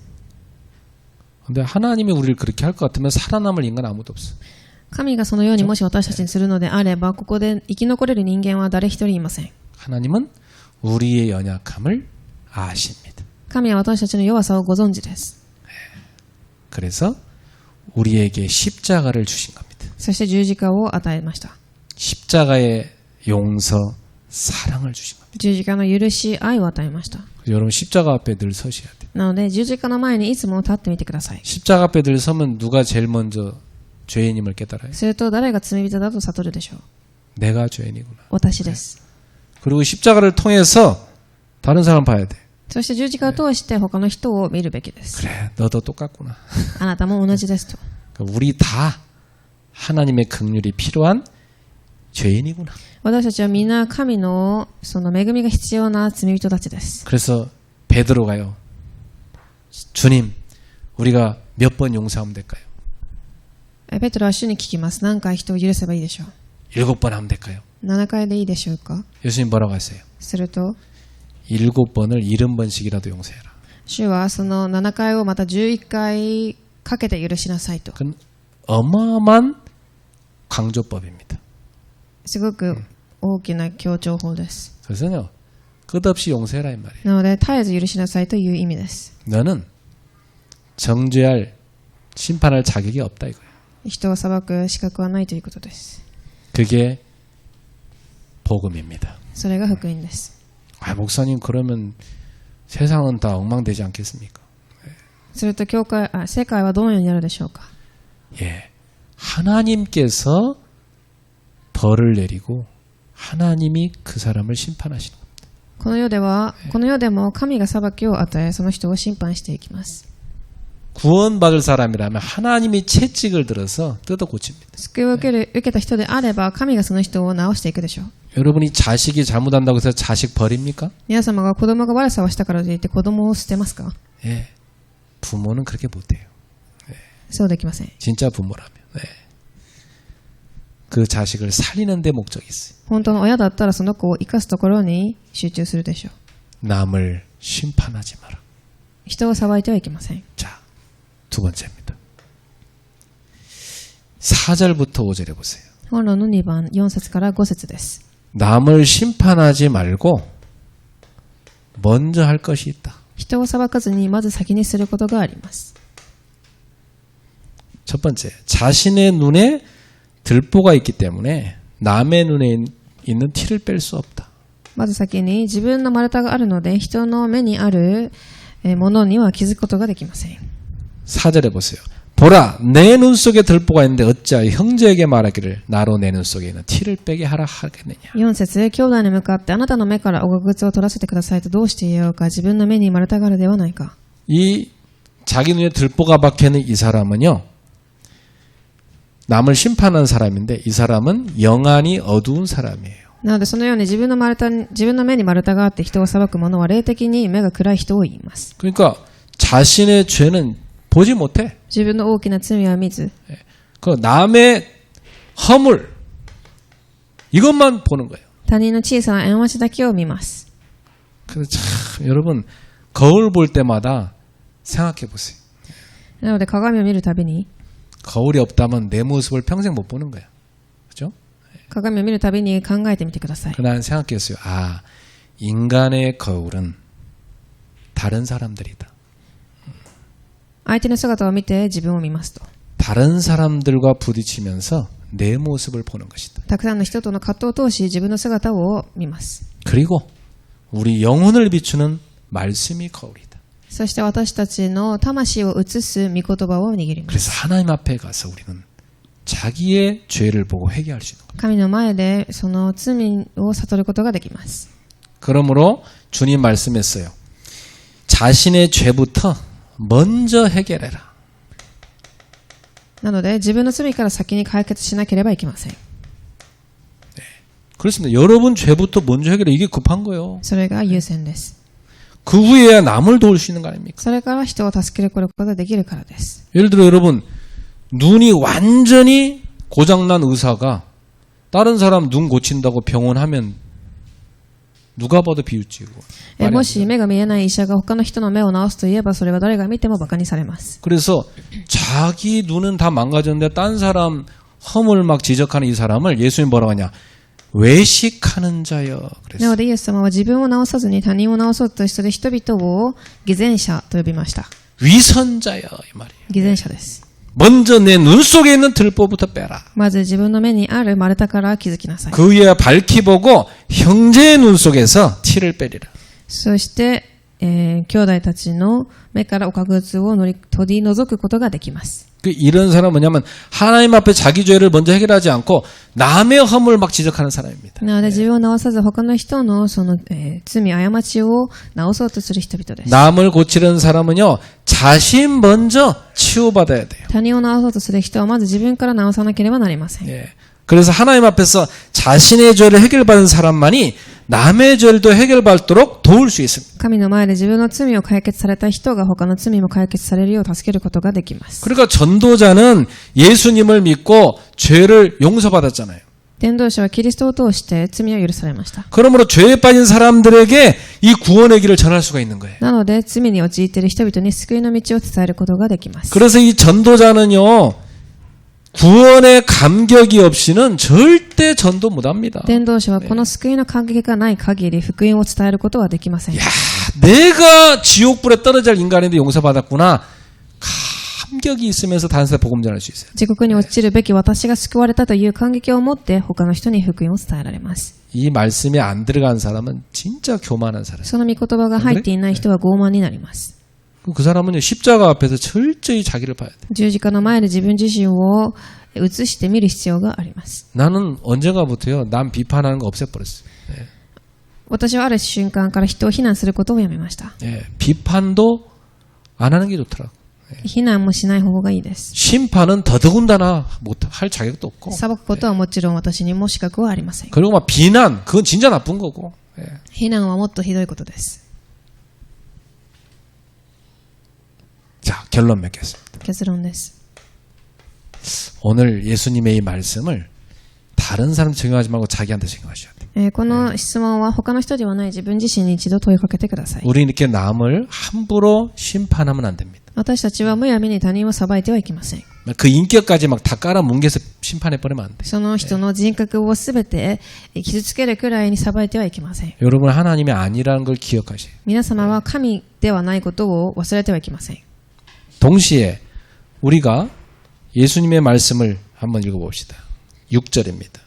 A: 근데 하나님이 우리를 그렇게 할 것 같으면 살아남을 인간 아무도 없어.
B: 神がそのようにもし私たちにするのであれば、ここで生き残れる人間は誰一人いません。
A: 하나님은 우리의 연약함을 아십니다.
B: 神は私たちの弱さをご存知です。
A: 그래서 우리에게 십자가를 주신 겁니다.
B: そして十字架を与えました。
A: 십자가의 용서, 사랑을 주신 겁니다.
B: 十字架の許し、愛を与えました。
A: 여러분 십자가 앞에 늘 서셔야 돼요.
B: なので十字架の前にいつも立ってみてください。
A: 십자가 앞에 늘 서면 누가 제일 먼저 죄인임을 깨달아요?
B: すると誰が罪人だと悟るでしょう。
A: 내가 죄인이구나.
B: 私です。
A: 그리고 십자가를 통해서 다른 사람 봐야 돼.
B: そして十字架を通して他の人を見るべきです。
A: 그래, 너도 똑같구나.
B: あなたも同じですと。
A: 우리 다 하나님의 긍휼이 필요한 죄인이구나.
B: 私たちはみんな神のその恵みが必要な罪人たちです。
A: 그래서 베드로가요. 주님, 우리가 몇 번 용서하면 될까요?
B: ペテロは主に聞きます。何回人を許せばいいでしょう。
A: 7번 하면 될까요?
B: 7回でいいでしょうか。
A: 예수님 뭐라고 하세요?
B: すると
A: 7번을 70번씩이라도 용서해라.
B: 主はその7回をまた11回かけて許しなさいと。
A: 그건 어마어마한 강조법입니다.
B: すごく大きな強調法です。
A: 그래서요, 끝없이 용서해라 이 말이에요.
B: なので絶えず許しなさいという意味です。
A: 너는 정죄할, 심판할 자격이 없다 이거예요.
B: 人を裁く資格はないということです。
A: 그게 복음입니다.
B: それが福音です。
A: 아, 목사님 그러면 세상은 다 엉망되지 않겠습니까?
B: すると世界はどのようになるでしょうか。
A: 예, 하나님께서 벌을 내리고 하나님이 그 사람을 심판하시는 겁니다.
B: この世でも神が裁きを与え、その人を審判していきます。
A: 구원받을 사람이라면 하나님이 채찍을 들어서 뜯어 고칩니다.
B: 救いを受けた人であれば、神がその人を治していくでしょう。
A: 여러분이 자식이 잘못한다고 해서 자식 버립니까?
B: 皆様が子供が悪さをしたからといって子供を捨てますか。
A: 예, 부모는 그렇게 못해요.
B: そうできません。
A: 진짜 부모라면. 네. 그 자식을 살리는 데 목적이 있어요.
B: 本当の親だったらその子を生かすところに集中するでしょう。
A: 남을 심판하지 마라.
B: 人を裁いてはいけません。
A: 자, 두 번째입니다. 4절부터 5절에 보세요.
B: 本論の2番、4節から5節です。
A: 남을 심판하지 말고 먼저 할 것이 있다.
B: 人を裁かずにまず先にすることがあります。
A: 첫 번째, 자신의 눈에 들보가 있기 때문에 남의 눈에 있는 티를 뺄 수 없다.
B: まず先に自分の丸太があるので人の目にあるものには気づくことができません。
A: 4절에 보세요. 보라, 내 눈 속에 들보가 있는데 어찌하여 형제에게 말하기를 나로 내 눈 속에 있는 티를 빼게 하라 하겠느냐.
B: 4節、兄弟に向かってあなたの目からおがくつを取らせてくださいとどうして言おうか。自分の目に丸太があるではないか。
A: 이 자기 눈에 들보가 박혀있는 이 사람은요, 남을 심판하는 사람인데 이 사람은 영안이 어두운 사람이에요.
B: なのでそのように自分の目に丸太があって人を裁く者は霊的に目が暗い人を言います。
A: 그러니까 자신의 죄는 보지 못해.
B: 自分の大きな罪は見ず、
A: 그 남의 허물 이것만 보는 거예요.
B: 他人の小さな過ちだけを見ます。
A: 그래서 참 여러분 거울 볼 때마다 생각해 보세요.
B: なので鏡を見るたびに
A: 거울이 없다면 내 모습을 평생 못 보는 거야. 그죠?
B: 鏡を見るたびに考えてみてください。
A: 난 생각했어요. 아, 인간의 거울은 다른 사람들이다.
B: 相手の姿を見て自分を見ますと。
A: 다른 사람들과 부딪히면서 내 모습을 보는 것이다.
B: たくさんの人との葛藤を通し自分の姿を見ます。
A: 그리고 우리 영혼을 비추는 말씀이 거울이다.
B: そして私たちの魂を映す御言葉を握ります。
A: 그래서 하나님 앞에 가서 우리는 자기의 죄를 보고 회개할 수 있는 겁니다.
B: 神の前でその罪を悟ることができます。
A: 그러므로 주님 말씀했어요. 자신의 죄부터 먼저 해결해라.
B: なので自分の罪から先に解決しなければいけません。
A: 그렇습니다. 여러분 죄부터 먼저 해결해. 이게 급한 거예요.
B: それが優先です。
A: 그 후에야 남을 도울 수 있는 거 아닙니까?
B: それから人を助けることができるからです。
A: 예를 들어 여러분 눈이 완전히 고장난 의사가 다른 사람 눈 고친다고 병원 하면 누가 봐도 비웃지고.
B: もし目が見えない医者が他の人の目を治すといえばそれは誰が見てもバカにされます。
A: 그래서 자기 눈은 다 망가졌는데 딴 사람 허물 막 지적하는 이 사람을 예수님 뭐라고 하냐? 외식하는 자여.
B: な
A: 그랬어요.
B: のでイエス様は自分を治さずに他人を治そうとして人々を偽善者と呼びました。
A: 위선자여 이 말이에요.
B: 偽善者です。
A: 먼저 내 눈 속에 있는 들보부터 빼라.
B: まず自分の目にある丸太から気づきなさい。
A: 그 위에 밝히 보고 형제의 눈 속에서 티를 빼리라.
B: そして、兄弟たちの目からおかぐつを取り除くことができます。
A: 이런 사람은 뭐냐면 하나님 앞에 자기 죄를 먼저 해결하지 않고 남의 허물을 막 지적하는 사람입니다.
B: なので自分を直さず他の人のその、罪、過ちを直そうとする人々です。
A: 남을 고치는 사람은요, 자신 먼저 치유받아야 돼요.
B: 他人を直そうとする人はまず自分から直さなければなりません。
A: 예. 그래서 하나님 앞에서 자신의 죄를 해결받은 사람만이 남의 죄도 해결받도록 도울 수 있습니다.
B: 神の前で自分の罪を解決された人が他の罪も解決されるよう助けることができます。
A: 그러니까 전도자는 예수님을 믿고 죄를 용서받았잖아요.
B: 伝道者はキリストを通して罪を許されました。
A: 그러므로 죄에 빠진 사람들에게 이 구원의 길을 전할 수가 있는 거예요.
B: なので罪に陥っている人々に救いの道を伝えることができます。
A: 그래서 이 전도자는요, 구원의 감격이 없이는 절대 전도 못합니다.
B: 伝道者はこの救いの感激がない限り福音を伝えることはできません。
A: 야, 내가 지옥불에 떨어질 인간인데 용서받았구나. 감격이 있으면서 다른 사람에 복음 전할 수 있어요.
B: 地獄に落ちるべき私が救われたという感激を持って他の人に福音を伝えられます。
A: 이 말씀이 안 들어간 사람은 진짜 교만한 사람.
B: その御言葉が入っていない人は傲慢になります。
A: 그 사람은 십자가 앞에서 철저히 자기를 봐야 돼.
B: 十字架の前で自分自身を映して見る必要があります。
A: 나는 언젠가부터요, 남 비판하는 거 없애버렸어요.
B: 私はある瞬間から人を非難することをやめました。
A: 예, 비판도 안 하는 게 좋더라고.
B: 非難もしない方がいいです。
A: 심판은 더더군다나 못할 자격도 없고.
B: 裁くことはもちろん私にも資格はありません。
A: 그리고 막 비난, 그건 진짜 나쁜 거고. 예.
B: 非難はもっとひどいことです。
A: 자, 결론 맺겠습니다.
B: 結論です。
A: 오늘 예수님의 이 말씀을 다른 사람 적용하지 말고 자기한테 적용하셔야 돼요.
B: この質問は他の人ではない自分自身に一度問いかけてください。
A: 우리 이렇게 남을 함부로 심판하면 안 됩니다.
B: 私たちはむやみに他人を裁いてはいけません。
A: 그 인격까지 막 다 깔아뭉개서 심판해버리면 안 돼요.
B: その人の人格をすべて傷つけるくらいに裁いてはいけません。
A: 여러분 하나님이 아니라는 걸 기억하세요.
B: 皆様は神ではないことを忘れてはいけません。
A: 동시에 우리가 예수님의 말씀을 한번 읽어봅시다. 6절입니다.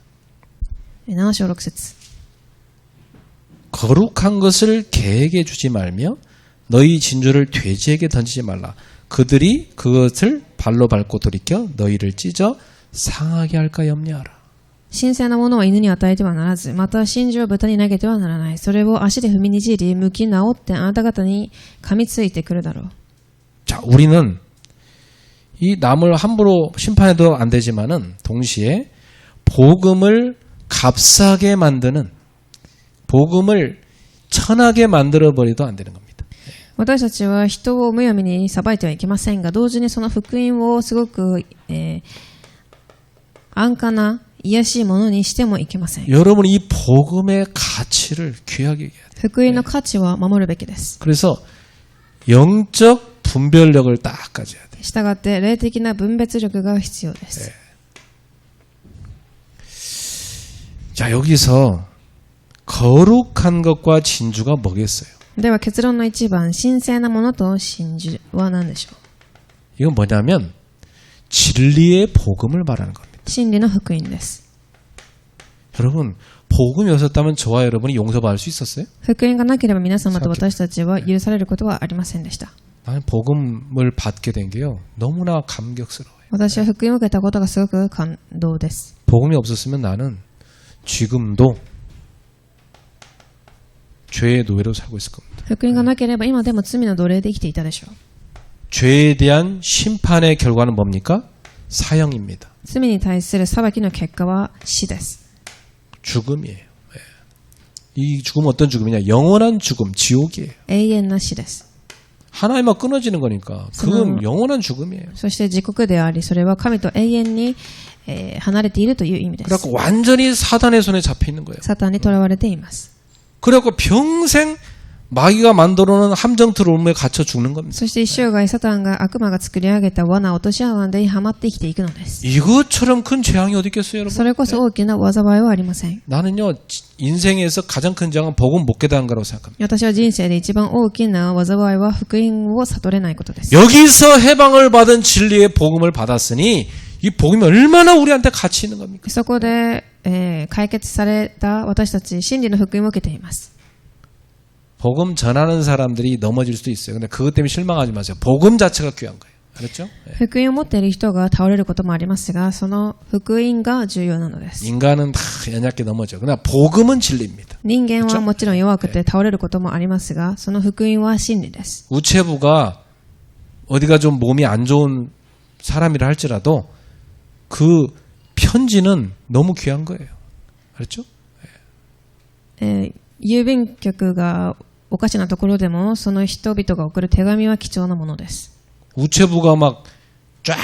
B: 7章6節
A: 거룩한 것을 개에게 주지 말며 너희 진주를 돼지에게 던지지 말라. 그들이 그것을 발로 밟고 돌이켜 너희를 찢어 상하게 할까 염려하라.
B: 神聖なものは犬に与えてはならず、また真珠を豚に投げてはならない。それを足で踏みにじり、向き直ってあなた方に噛みついてくるだろう。
A: 자, 우리는 이 남을 함부로 심판해도 안 되지만은 동시에 복음을 값싸게 만드는, 복음을 천하게 만들어버리도 안 되는 겁니다.
B: 私たちは人をむやみに裁いてはいけませんが、同時にその福音をすごく、安価な癒しいものにしてもいけません。
A: 여러분 이 복음의 가치를 귀하게 여겨야 돼요.
B: 福音の価値は守るべきです。
A: 그래서 영적 분별력을 딱 가져야 돼요.
B: したがって霊的な分別力が必要です。
A: 자, 여기서 거룩한 것과 진주가 뭐겠어요?
B: では結論の一番、神聖なものと真珠は何でしょう。
A: 이건 뭐냐면 진리의 복음을 말하는 겁니다.
B: 真理の福音です。
A: 여러분, 복음이 없었다면 저와 여러분이 용서받을 수 있었어요?
B: 福音がなければ皆様と私たちは許されることはありませんでした。
A: 나는 복음을 받게 된 게요, 너무나 감격스러워요.
B: 私は福音を受けたことがすごく感動です。
A: 복음이 없었으면 나는 지금도 죄의 노예로 살고 있을 겁니다.
B: 福音がなければ今でも罪の奴隷で生きていたでしょう。
A: 죄에 대한 심판의 결과는 뭡니까? 사형입니다.
B: 罪に対する裁きの結果は死です。
A: 죽음이에요. 예. 이 죽음은 어떤 죽음이냐? 영원한 죽음, 지옥이에요.
B: 永遠な死です。
A: 하나님과 끊어지는 거니까 그건 영원한 죽음이에요.
B: そして自国であり、それは神と永遠に、離れているという意味です。
A: 그래갖고 완전히 사단의 손에 잡혀 있는 거예요.
B: サタンに囚われています。
A: 그래갖고 평생 마귀가 만들어놓은 함정틀 울음에 갇혀 죽는 겁니다.
B: そして一生涯サタンが悪魔が作り上げた罠、落とし穴ではまって生きていくのです。
A: 이것처럼 큰 재앙이 어디 있겠어요, 여러분?
B: それこそ大きな災いはありません。
A: 나는요, 인생에서 가장 큰 재앙은 복음 못 깨달은 거라고 생각합니다.
B: 私は人生で一番大きな災いは福音を悟れないことです。
A: 여기서 해방을 받은 진리의 복음을 받았으니 이 복음이 얼마나 우리한테 가치 있는 겁니까?
B: そこで、解決された私たち、真理の福音を受けています。
A: 복음 전하는 사람들이 넘어질 수도 있어요. 근데 그것 때문에 실망하지 마세요. 복음 자체가 귀한 거예요. 그렇죠?
B: 福音を持っている人が倒れることもありますが、その福音が重要なのです。
A: 인간은 다 연약게 넘어져. 그러나 복음은 진리입니다.
B: 人間はもちろん弱くて倒れることもありますが、その福音は真理です。
A: 우체부가 어디가 좀 몸이 안 좋은 사람이라 할지라도 그 편지는 너무 귀한 거예요. 그렇죠?
B: 郵便局がおかしなところでも、その人々が送る手紙は貴重なものです。
A: 우체부가 막 쫙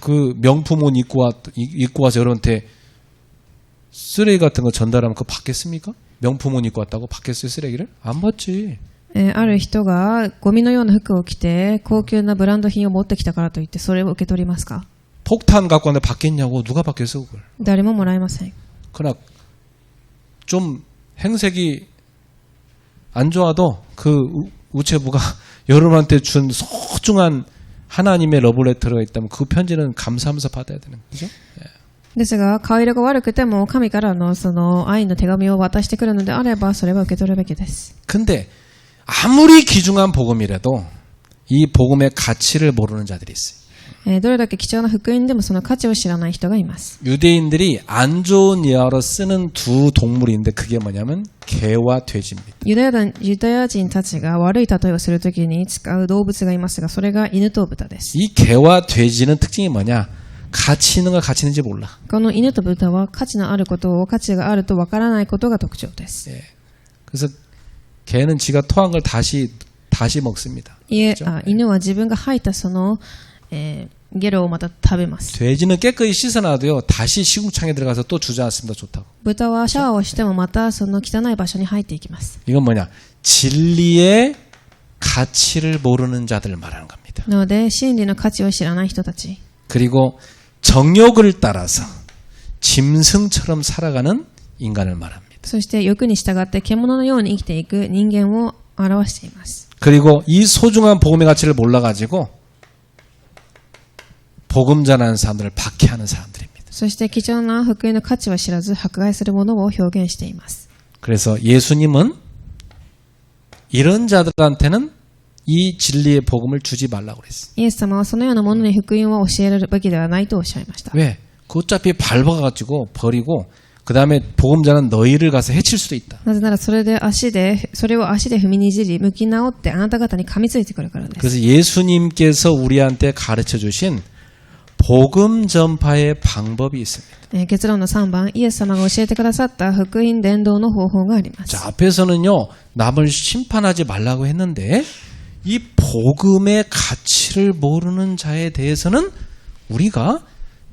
A: 그 명품 옷 입고 와서 여러분한테 쓰레기 같은 거 전달하면 그거 받겠습니까? 명품 옷 입고 왔다고 받겠어요, 쓰레기를? 안 받지.
B: ある人がゴミのような服を着て高級なブランド品を持ってきたからといってそれを受け取りますか？
A: 폭탄 갖고 왔는데 받겠냐고. 누가 받겠어 그걸.
B: 誰ももらえません。
A: 그러나 좀 행색이 안 좋아도 그 우체부가 여러분한테 준 소중한 하나님의 러브레터가 있다면 그 편지는 감사하면서 받아야 되는 거죠.
B: ですが顔色が悪くても神からのその愛の手紙を渡してくるのであればそれは受け取るべきです。
A: 근데 아무리 귀중한 복음이라도 이 복음의 가치를 모르는 자들이 있어요.
B: どれだけ貴重な福音でもその価値を知らない人がいます。
A: 유대인들이 안 좋은 예화로 쓰는 두 동물인데 그게 뭐냐면 개와 돼지입니다.
B: ユダヤ人たちが悪い例えをするときに使う動物がいますがそれが犬と豚です。
A: 이 개와 돼지는 특징이 뭐냐? 가치 있는 거 가치 있는지 몰라.
B: この犬と豚は価値のあることを価値があるとわからないことが特徴です。
A: 그래서 개는 지가 토한 걸 다시 먹습니다.
B: 犬は自分が吐いたそのゲロをまた食べます。
A: 돼지는 깨끗이 씻어놔도요 다시 시궁창에 들어가서 또 주저앉습니다. 좋다고.
B: 豚はシャワーをしてもまたその汚い場所に入っていきます。
A: 이건 뭐냐? 진리의 가치를 모르는 자들을 말하는 겁니다.
B: なので真理の価値を知らない人たち、
A: 그리고 정욕을 따라서 짐승처럼 살아가는 인간을 말합니다.
B: そして欲に従って獣のように生きていく人間を表しています。
A: 그리고 이 소중한 복음의 가치를 몰라가지고 복음 전하는 사람들을 박해하는 사람들입니다.
B: そして貴重な福音の価値は知らず迫害するものを表現しています。
A: 그래서 예수님은 이런 자들한테는 이 진리의 복음을 주지 말라고 그랬어요.
B: イエス様はそのようなものに福音を教えるべきではないとおっしゃいました。
A: 왜? 그 어차피 밟아가지고 버리고 그 다음에 복음자는 너희를 가서 해칠 수도 있다.
B: なぜならそれを足で踏みにじり向き直ってあなた方に噛みついてくるからです。
A: 그래서 예수님께서 우리한테 가르쳐 주신 복음 전파의 방법이 있습니다.
B: 結論の3番、イエス様が教えてくださった福音伝道の方法があります。
A: 자, 앞에서는요, 남을 심판하지 말라고 했는데, 이 복음의 가치를 모르는 자에 대해서는 우리가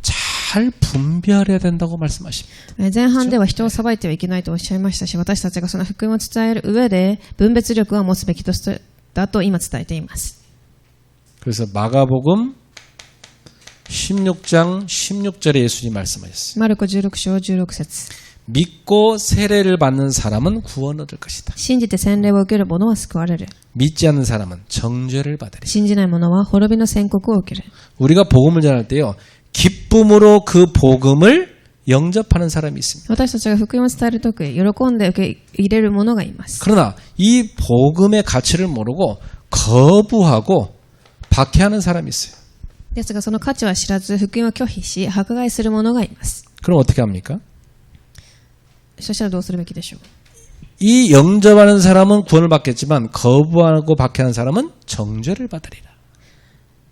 A: 잘 분별해야 된다고 말씀하십니다.
B: 前半では人を裁いてはいけないとおっしゃいましたし、私たちがその福音を伝える上で分別力は持つべきだと今伝えています。
A: 그래서 마가복음 16장 16절에 예수님이 말씀하셨어요.
B: マルコ16章16節
A: 믿고 세례를 받는 사람은 구원 얻을 것이다.
B: 信じて洗礼を受ける者は救われる。
A: 믿지 않는 사람은 정죄를 받으리.
B: 信じない者は滅びの宣告を受ける。
A: 우리가 복음을 전할 때요, 기쁨으로 그 복음을 영접하는 사람이 있습니다.
B: 私たちが福音を伝えるとき、喜んで受け入れる者がいます。
A: 그러나 이 복음의 가치를 모르고 거부하고 박해하는 사람이 있어요.
B: ですがその価値は知らず福音を拒否し迫害する者がいます。
A: 그럼 어떻게 합니까?
B: そしたらどうするべきでしょう。
A: 이 영접하는 사람은 구원을 받겠지만 거부하고 박해하는 사람은 정죄를 받으리라.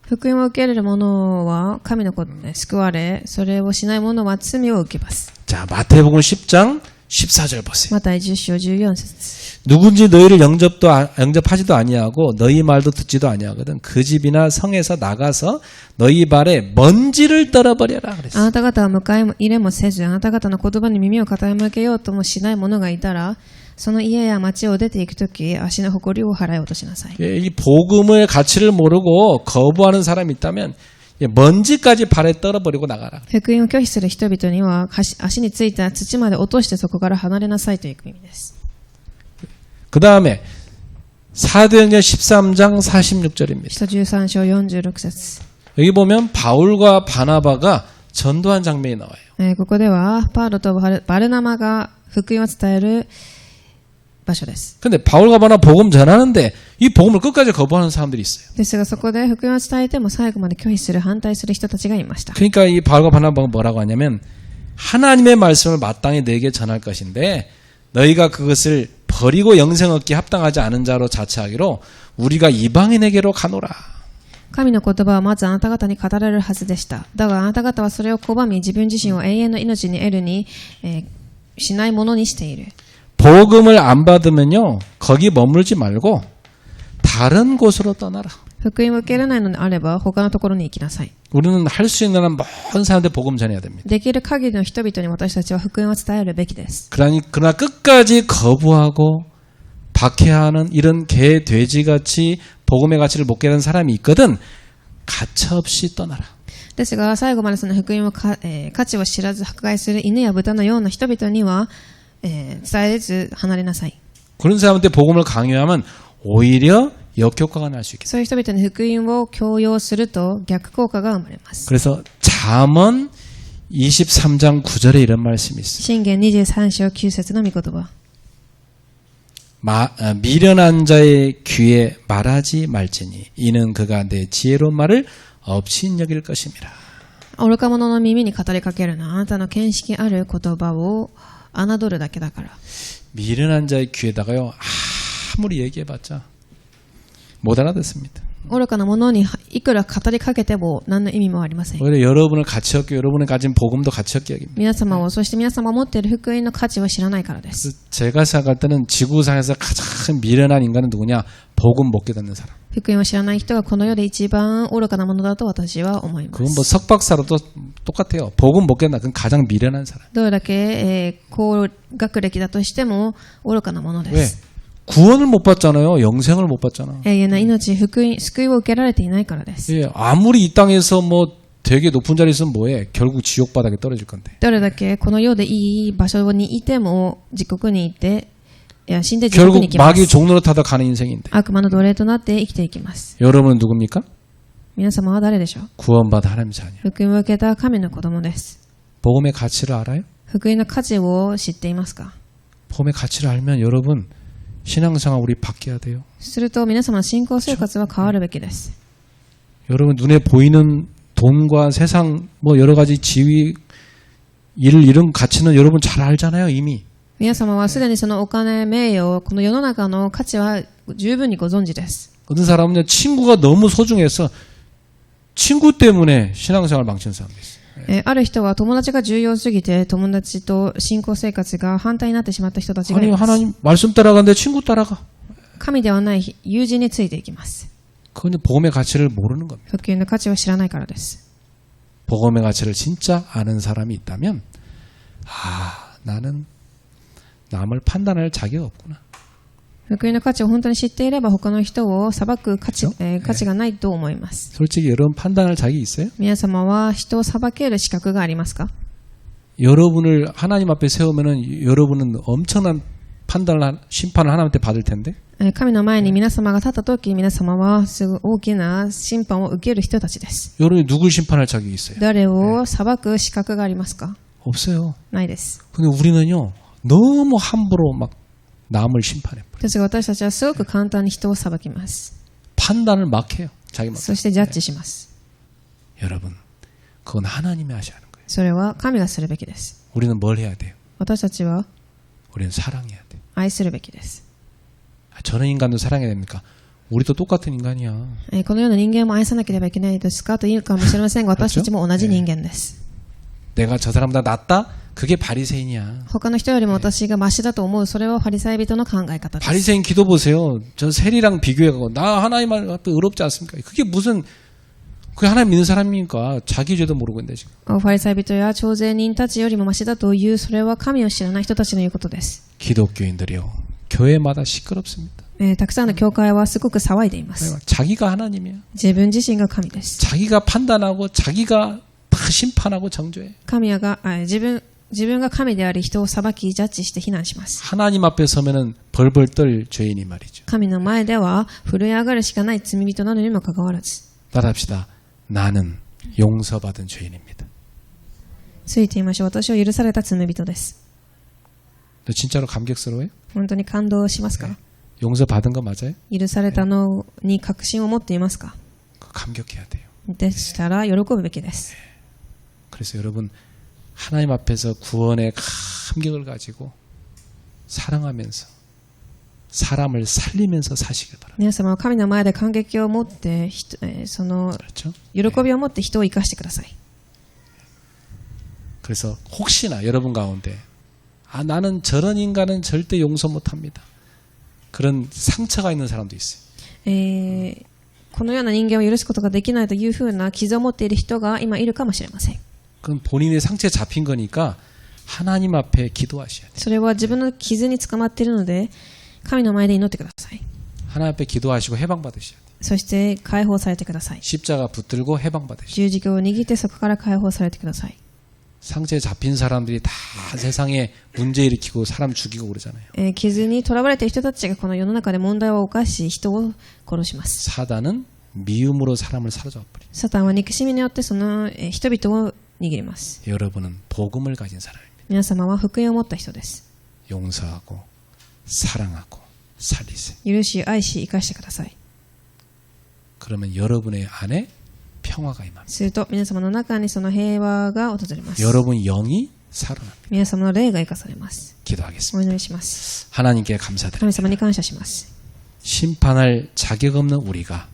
B: 福音を受け入れる者は神の子で救われ、それをしない者は罪を受けます。
A: 자, 마태복음 10장 14절 보세요.
B: マタイ10章14節
A: 누군지 너희를 영접하지도 아니하고 너희 말도 듣지도 아니하거든 그 집이나 성에서 나가서 너희 발에 먼지를 떨어버려라
B: あ
A: 그랬어요.
B: なた方は迎え入れもせず、あなた方の言葉に耳を傾けようともしない者がいたら、その家や町を出ていくとき、足の埃を払い落としなさい。
A: 이 복음의 가치를 모르고 거부하는 사람이 있다면 먼지까지 발에 떨어버리고 나가라.
B: 福音を拒否する人々には、足についた土まで落としてそこから離れなさいという意味です。
A: 그 다음에 사도행전 13장 46절입니다.
B: 使徒13章46節
A: 여기 보면 바울과 바나바가 전도한 장면이 나와요.
B: ここではパウロとバルナマが福音を伝える場所です。
A: 근데 바울과 바나바 복음 전하는데 이 복음을 끝까지 거부하는 사람들이 있어요.
B: ですがそこで福音を伝えても最後まで拒否する反対する人たちがいました。
A: 그러니까 이 바울과 바나바가 뭐라고 하냐면 하나님의 말씀을 마땅히 너에게 전할 것인데 너희가 그것을 버리고 영생 얻기에 합당하지 않은 자로 자처하기로 우리가 이방인에게로 가노라.
B: 神の言葉はまずあなた方に語られるはずでした。だがあなた方はそれを拒み自分自身を永遠の命に得るに、しないものにしている。
A: 복음을 안 받으면요 거기 머물지 말고 다른 곳으로 떠나라.
B: 福音を受けられないのであれば他のところに行きなさい。
A: 우리는 할 수 있는 한 모든 사람한테 복음 전해야 됩니다.
B: できる限りの人々に私たちは福音を伝えるべきです。
A: 그러나 끝까지 거부하고 박해하는 이런 개 돼지같이 복음의 가치를 못 깨는 사람이 있거든 가차없이 떠나라.
B: ですが最後までその福音を価値を知らず迫害する犬や豚のような人々には、伝えず離れなさい。
A: 그런 사람한테 복음을 강요하면 오히려 역효과가 날 수 있겠다.
B: そういう人々に福音を強要すると逆効果が生まれます。
A: 그래서 잠언 23장 9절에 이런 말씀이 있어요.
B: 箴言23章9節の御言葉。
A: 미련한 자의 귀에 말하지 말지니 이는 그가 내 지혜로운 말을 업신여길 것임이라.
B: 愚か者の耳に語りかけるな。あなたの見識ある言葉を侮るだけだから。
A: 미련한 자의 귀에다가요 아무리 얘기해봤자 못 알아듣습니다.
B: 愚かな者にいくら語りかけても何の意味もありません。
A: 오히려 여러분을 가치 없게 여러분이 가진 복음도 가치 없게 여깁니다.
B: 皆様をそして皆様が持っている福音の価値を知らないからです。
A: 제가 생각할 때는 지구상에서 가장 미련한 인간은 누구냐? 복음 못 깨닫는 사람.
B: 福音を知らない人がこの世で一番愚かなものだと私は思います。
A: 그건 뭐 석박사로도 똑같아요. 복음 못 깨닫는 그건 가장 미련한 사람.
B: どれだけ、高学歴だとしても愚かなもので
A: 왜?
B: す。
A: 구원을 못 받잖아요. 영생을 못 받잖아.
B: 永遠な命、救いを受けられていないからです。
A: 예, 아무리 이 땅에서 뭐 되게 높은 자리에 있으면 뭐해? 결국 지옥 바닥에 떨어질 건데.
B: どれだけこの世でいい場所にいても地獄に行って、死んで地獄に
A: 결국
B: 行きま
A: 마귀
B: す。
A: 종로로 타다 가는 인생인데.
B: 悪魔の奴隷となって生きていきます。
A: 여러분은 누굽니까?
B: 皆様は誰でしょう？
A: 구원받은 하나님 자녀.
B: 福音を受けた神の子供です。
A: 복음의 가치를 알아요?
B: 福音の価値を知っていますか？
A: 복음의 가치를 알면 여러분 신앙생활 우리 바뀌어야 돼요.
B: すると皆様の信仰生活は変わるべきです。
A: 여러분 눈에 보이는 돈과 세상 뭐 여러 가지 지위 일 이런 가치는 여러분 잘 알잖아요 이미.
B: 皆様はすでにそのお金、名誉、この世の中の価値は十分にご存知です。
A: 어떤 사람은 친구가 너무 소중해서 친구 때문에 신앙생활 망치는 사람도 있어요.
B: ある人は友達が重要すぎて友達と信仰生活が反対になってしまった人たちがい
A: 아니
B: ます。
A: 하나님 말씀 따라가는데 친구 따라가.
B: 神ではない友人についていきます。
A: 그건 복음의 가치를 모르는 겁니다.
B: 福音の価値を知らないからです。
A: 복음의 가치를 진짜 아는 사람이 있다면 나는 남을 판단할 자격이 없구나.
B: 福音の価値を本当に知っていれば他の人を裁く価値がないと思います。
A: 솔직히 여러분 판단할 자격이 있어요?
B: 皆様は人を裁ける資格がありますか？
A: 여러분을 하나님 앞에 세우면은 여러분은 엄청난 판단을 심판을 하나님한테 받을 텐데
B: 神の前に皆様が立った時皆様はすごい大きな審判を受ける人たちです。
A: 여러분이 누굴 심판할 자격이 있어요?
B: 誰を裁く資格がありますか？
A: 없어요.
B: ないです。
A: 근데 우리는요 너무 함부로 막 남을 심판해버려요.
B: ですが私たちはすごく簡単に人を裁きます。
A: 판단을 막 해요. 자기 막.
B: そしてジャッジします。
A: 여러분 그건 하나님이 하셔야 하는 거예요.
B: それは神がするべきです。
A: 우리는 뭘 해야 돼요?
B: 私たちは
A: 우리는 사랑해야 돼요.
B: 愛するべきです。
A: 저런 인간도 사랑해야 됩니까? 우리도 똑같은 인간이야.
B: このような人間も愛さなければいけないですかというかもしれませんが私たちも同じ人間です。
A: 내가 저 사람보다 낫다? 그게 바리새인이야.
B: 他の人よりも私がマシだと思うそれはファリサイ人の考え方です。
A: 바리새인 기도 보세요. 저 세리랑 비교해가고 나 하나님 앞에 의롭지 않습니까? 그게 무슨 그게 하나님 믿는 사람이니까 자기 죄도 모르고 있는데 지금.
B: ファリサイ人や徴税人たちよりもマシだというそれは神を知らない人たちの言うことです。
A: 기독교인들이요. 교회마다 시끄럽습니다.
B: たくさんの教会はすごく騒いでいます。
A: 자기가 하나님이야.
B: 自分自身が神です。
A: 자기가 판단하고 자기가 다 심판하고 정죄해.
B: 神が自分が神であり人を裁きジャッジして非難します。
A: 하나님 앞에 서면은 벌벌 떨 죄인이 말이죠.
B: 神の前では震え上がるしかない罪人なのにもかかわらず。
A: 따라합시다. 나는 용서받은 죄인입니다.
B: ついていましょう。私は許された罪人です。
A: 너 진짜로 감격스러워요?
B: 本当に感動しますか？
A: 용서받은 거 맞아요?
B: 許されたのに確信を持っていますか？
A: 감격해야 돼요.
B: でしたら喜ぶべきです。
A: 그래서 여러분 하나님 앞에서 구원의 감격을 가지고 사랑하면서 사람을 살리면서 사시길 바랍니다.
B: 皆様は神の前で感激を持って、その
A: 그렇죠?
B: 喜びを持って人を生かしてください。
A: 그래서 혹시나 여러분 가운데 나는 저런 인간은 절대 용서 못합니다. 그런 상처가 있는 사람도 있어요.
B: このような人間を許すことができないというふうな傷を持っている人が今いるかもしれません。
A: 그건 본인의 상처에 잡힌 거니까 하나님 앞에 기도하셔야 돼요.
B: それは自分の傷に捕まっているので、神の前で祈ってください。
A: 하나님 앞에 기도하시고 해방받으셔야 돼요.
B: そして解放されてください。
A: 십자가 붙들고 해방받으셔야 돼요.
B: 十字架を握ってそこから解放されてください。
A: 상처에 잡힌 사람들이 다 세상에 문제 일으키고 사람 죽이고 그러잖아요.
B: 傷にとらわれている人たちがこの世の中で問題を犯し人を殺します。
A: 사단은 미움으로 사람을 사로잡아 버려요.
B: サタンは憎しみによってその人々を握ります。
A: 여러분은 복음을 가진 사람입니다.
B: 皆様は福音を持った人です。
A: 용서하고 사랑하고 살리세요.
B: 許し、愛し、生かしてください。
A: 그러면 여러분의 안에 평화가 임합니다.
B: すると皆様の中にその平和が訪れます。
A: 여러분 영이 살아납니다.
B: 皆様の霊が生かされます。
A: 기도하겠습니다.
B: お祈りします。
A: 하나님께 감사드립니다.
B: 神様に感謝します。
A: 심판할 자격 없는 우리가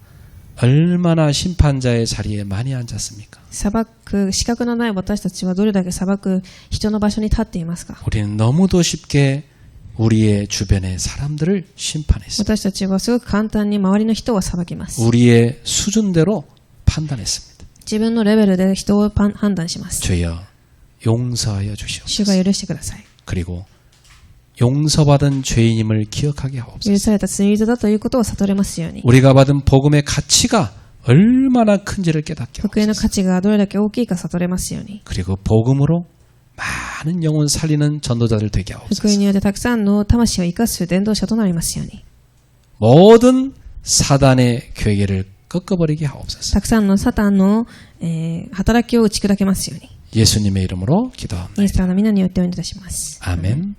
A: 얼마나 심판자의 자리에 많이 앉았습니까?
B: 裁く資格のない私たちはどれだけ裁く人の場所に立っていますか？
A: 우리는 너무도 쉽게 우리의 주변의 사람들을 심판했습니다.
B: 私たちはすごく簡単に周りの人を裁きます。
A: 우리의 수준대로 판단했습니다.
B: 自分のレベルで人を判断します。
A: 주여 용서하여
B: 主
A: 주시옵소서.
B: が許してください。
A: 그리고 용서받은 죄인임을 기억하게 하옵소서.
B: 許された罪人だということを悟れますように。
A: 우리가 받은 복음의 가치가 얼마나 큰지를 깨닫게
B: 福音の
A: 하옵소서.
B: 価値がどれだけ大きいか悟れますように。
A: 그리고 복음으로 많은 영혼 살리는 전도자들 되게
B: 福音
A: 하옵소서.
B: によってたくさんの魂を生かす伝道者となりますように。
A: 모든 사단의 괴계를 꺾어버리게 하옵소서.
B: たくさんのサタンの、働きを打ち砕けますように。
A: 예수님의 이름으로 기도합니다.
B: イエス様の皆によってお祈りいたします。
A: 아멘.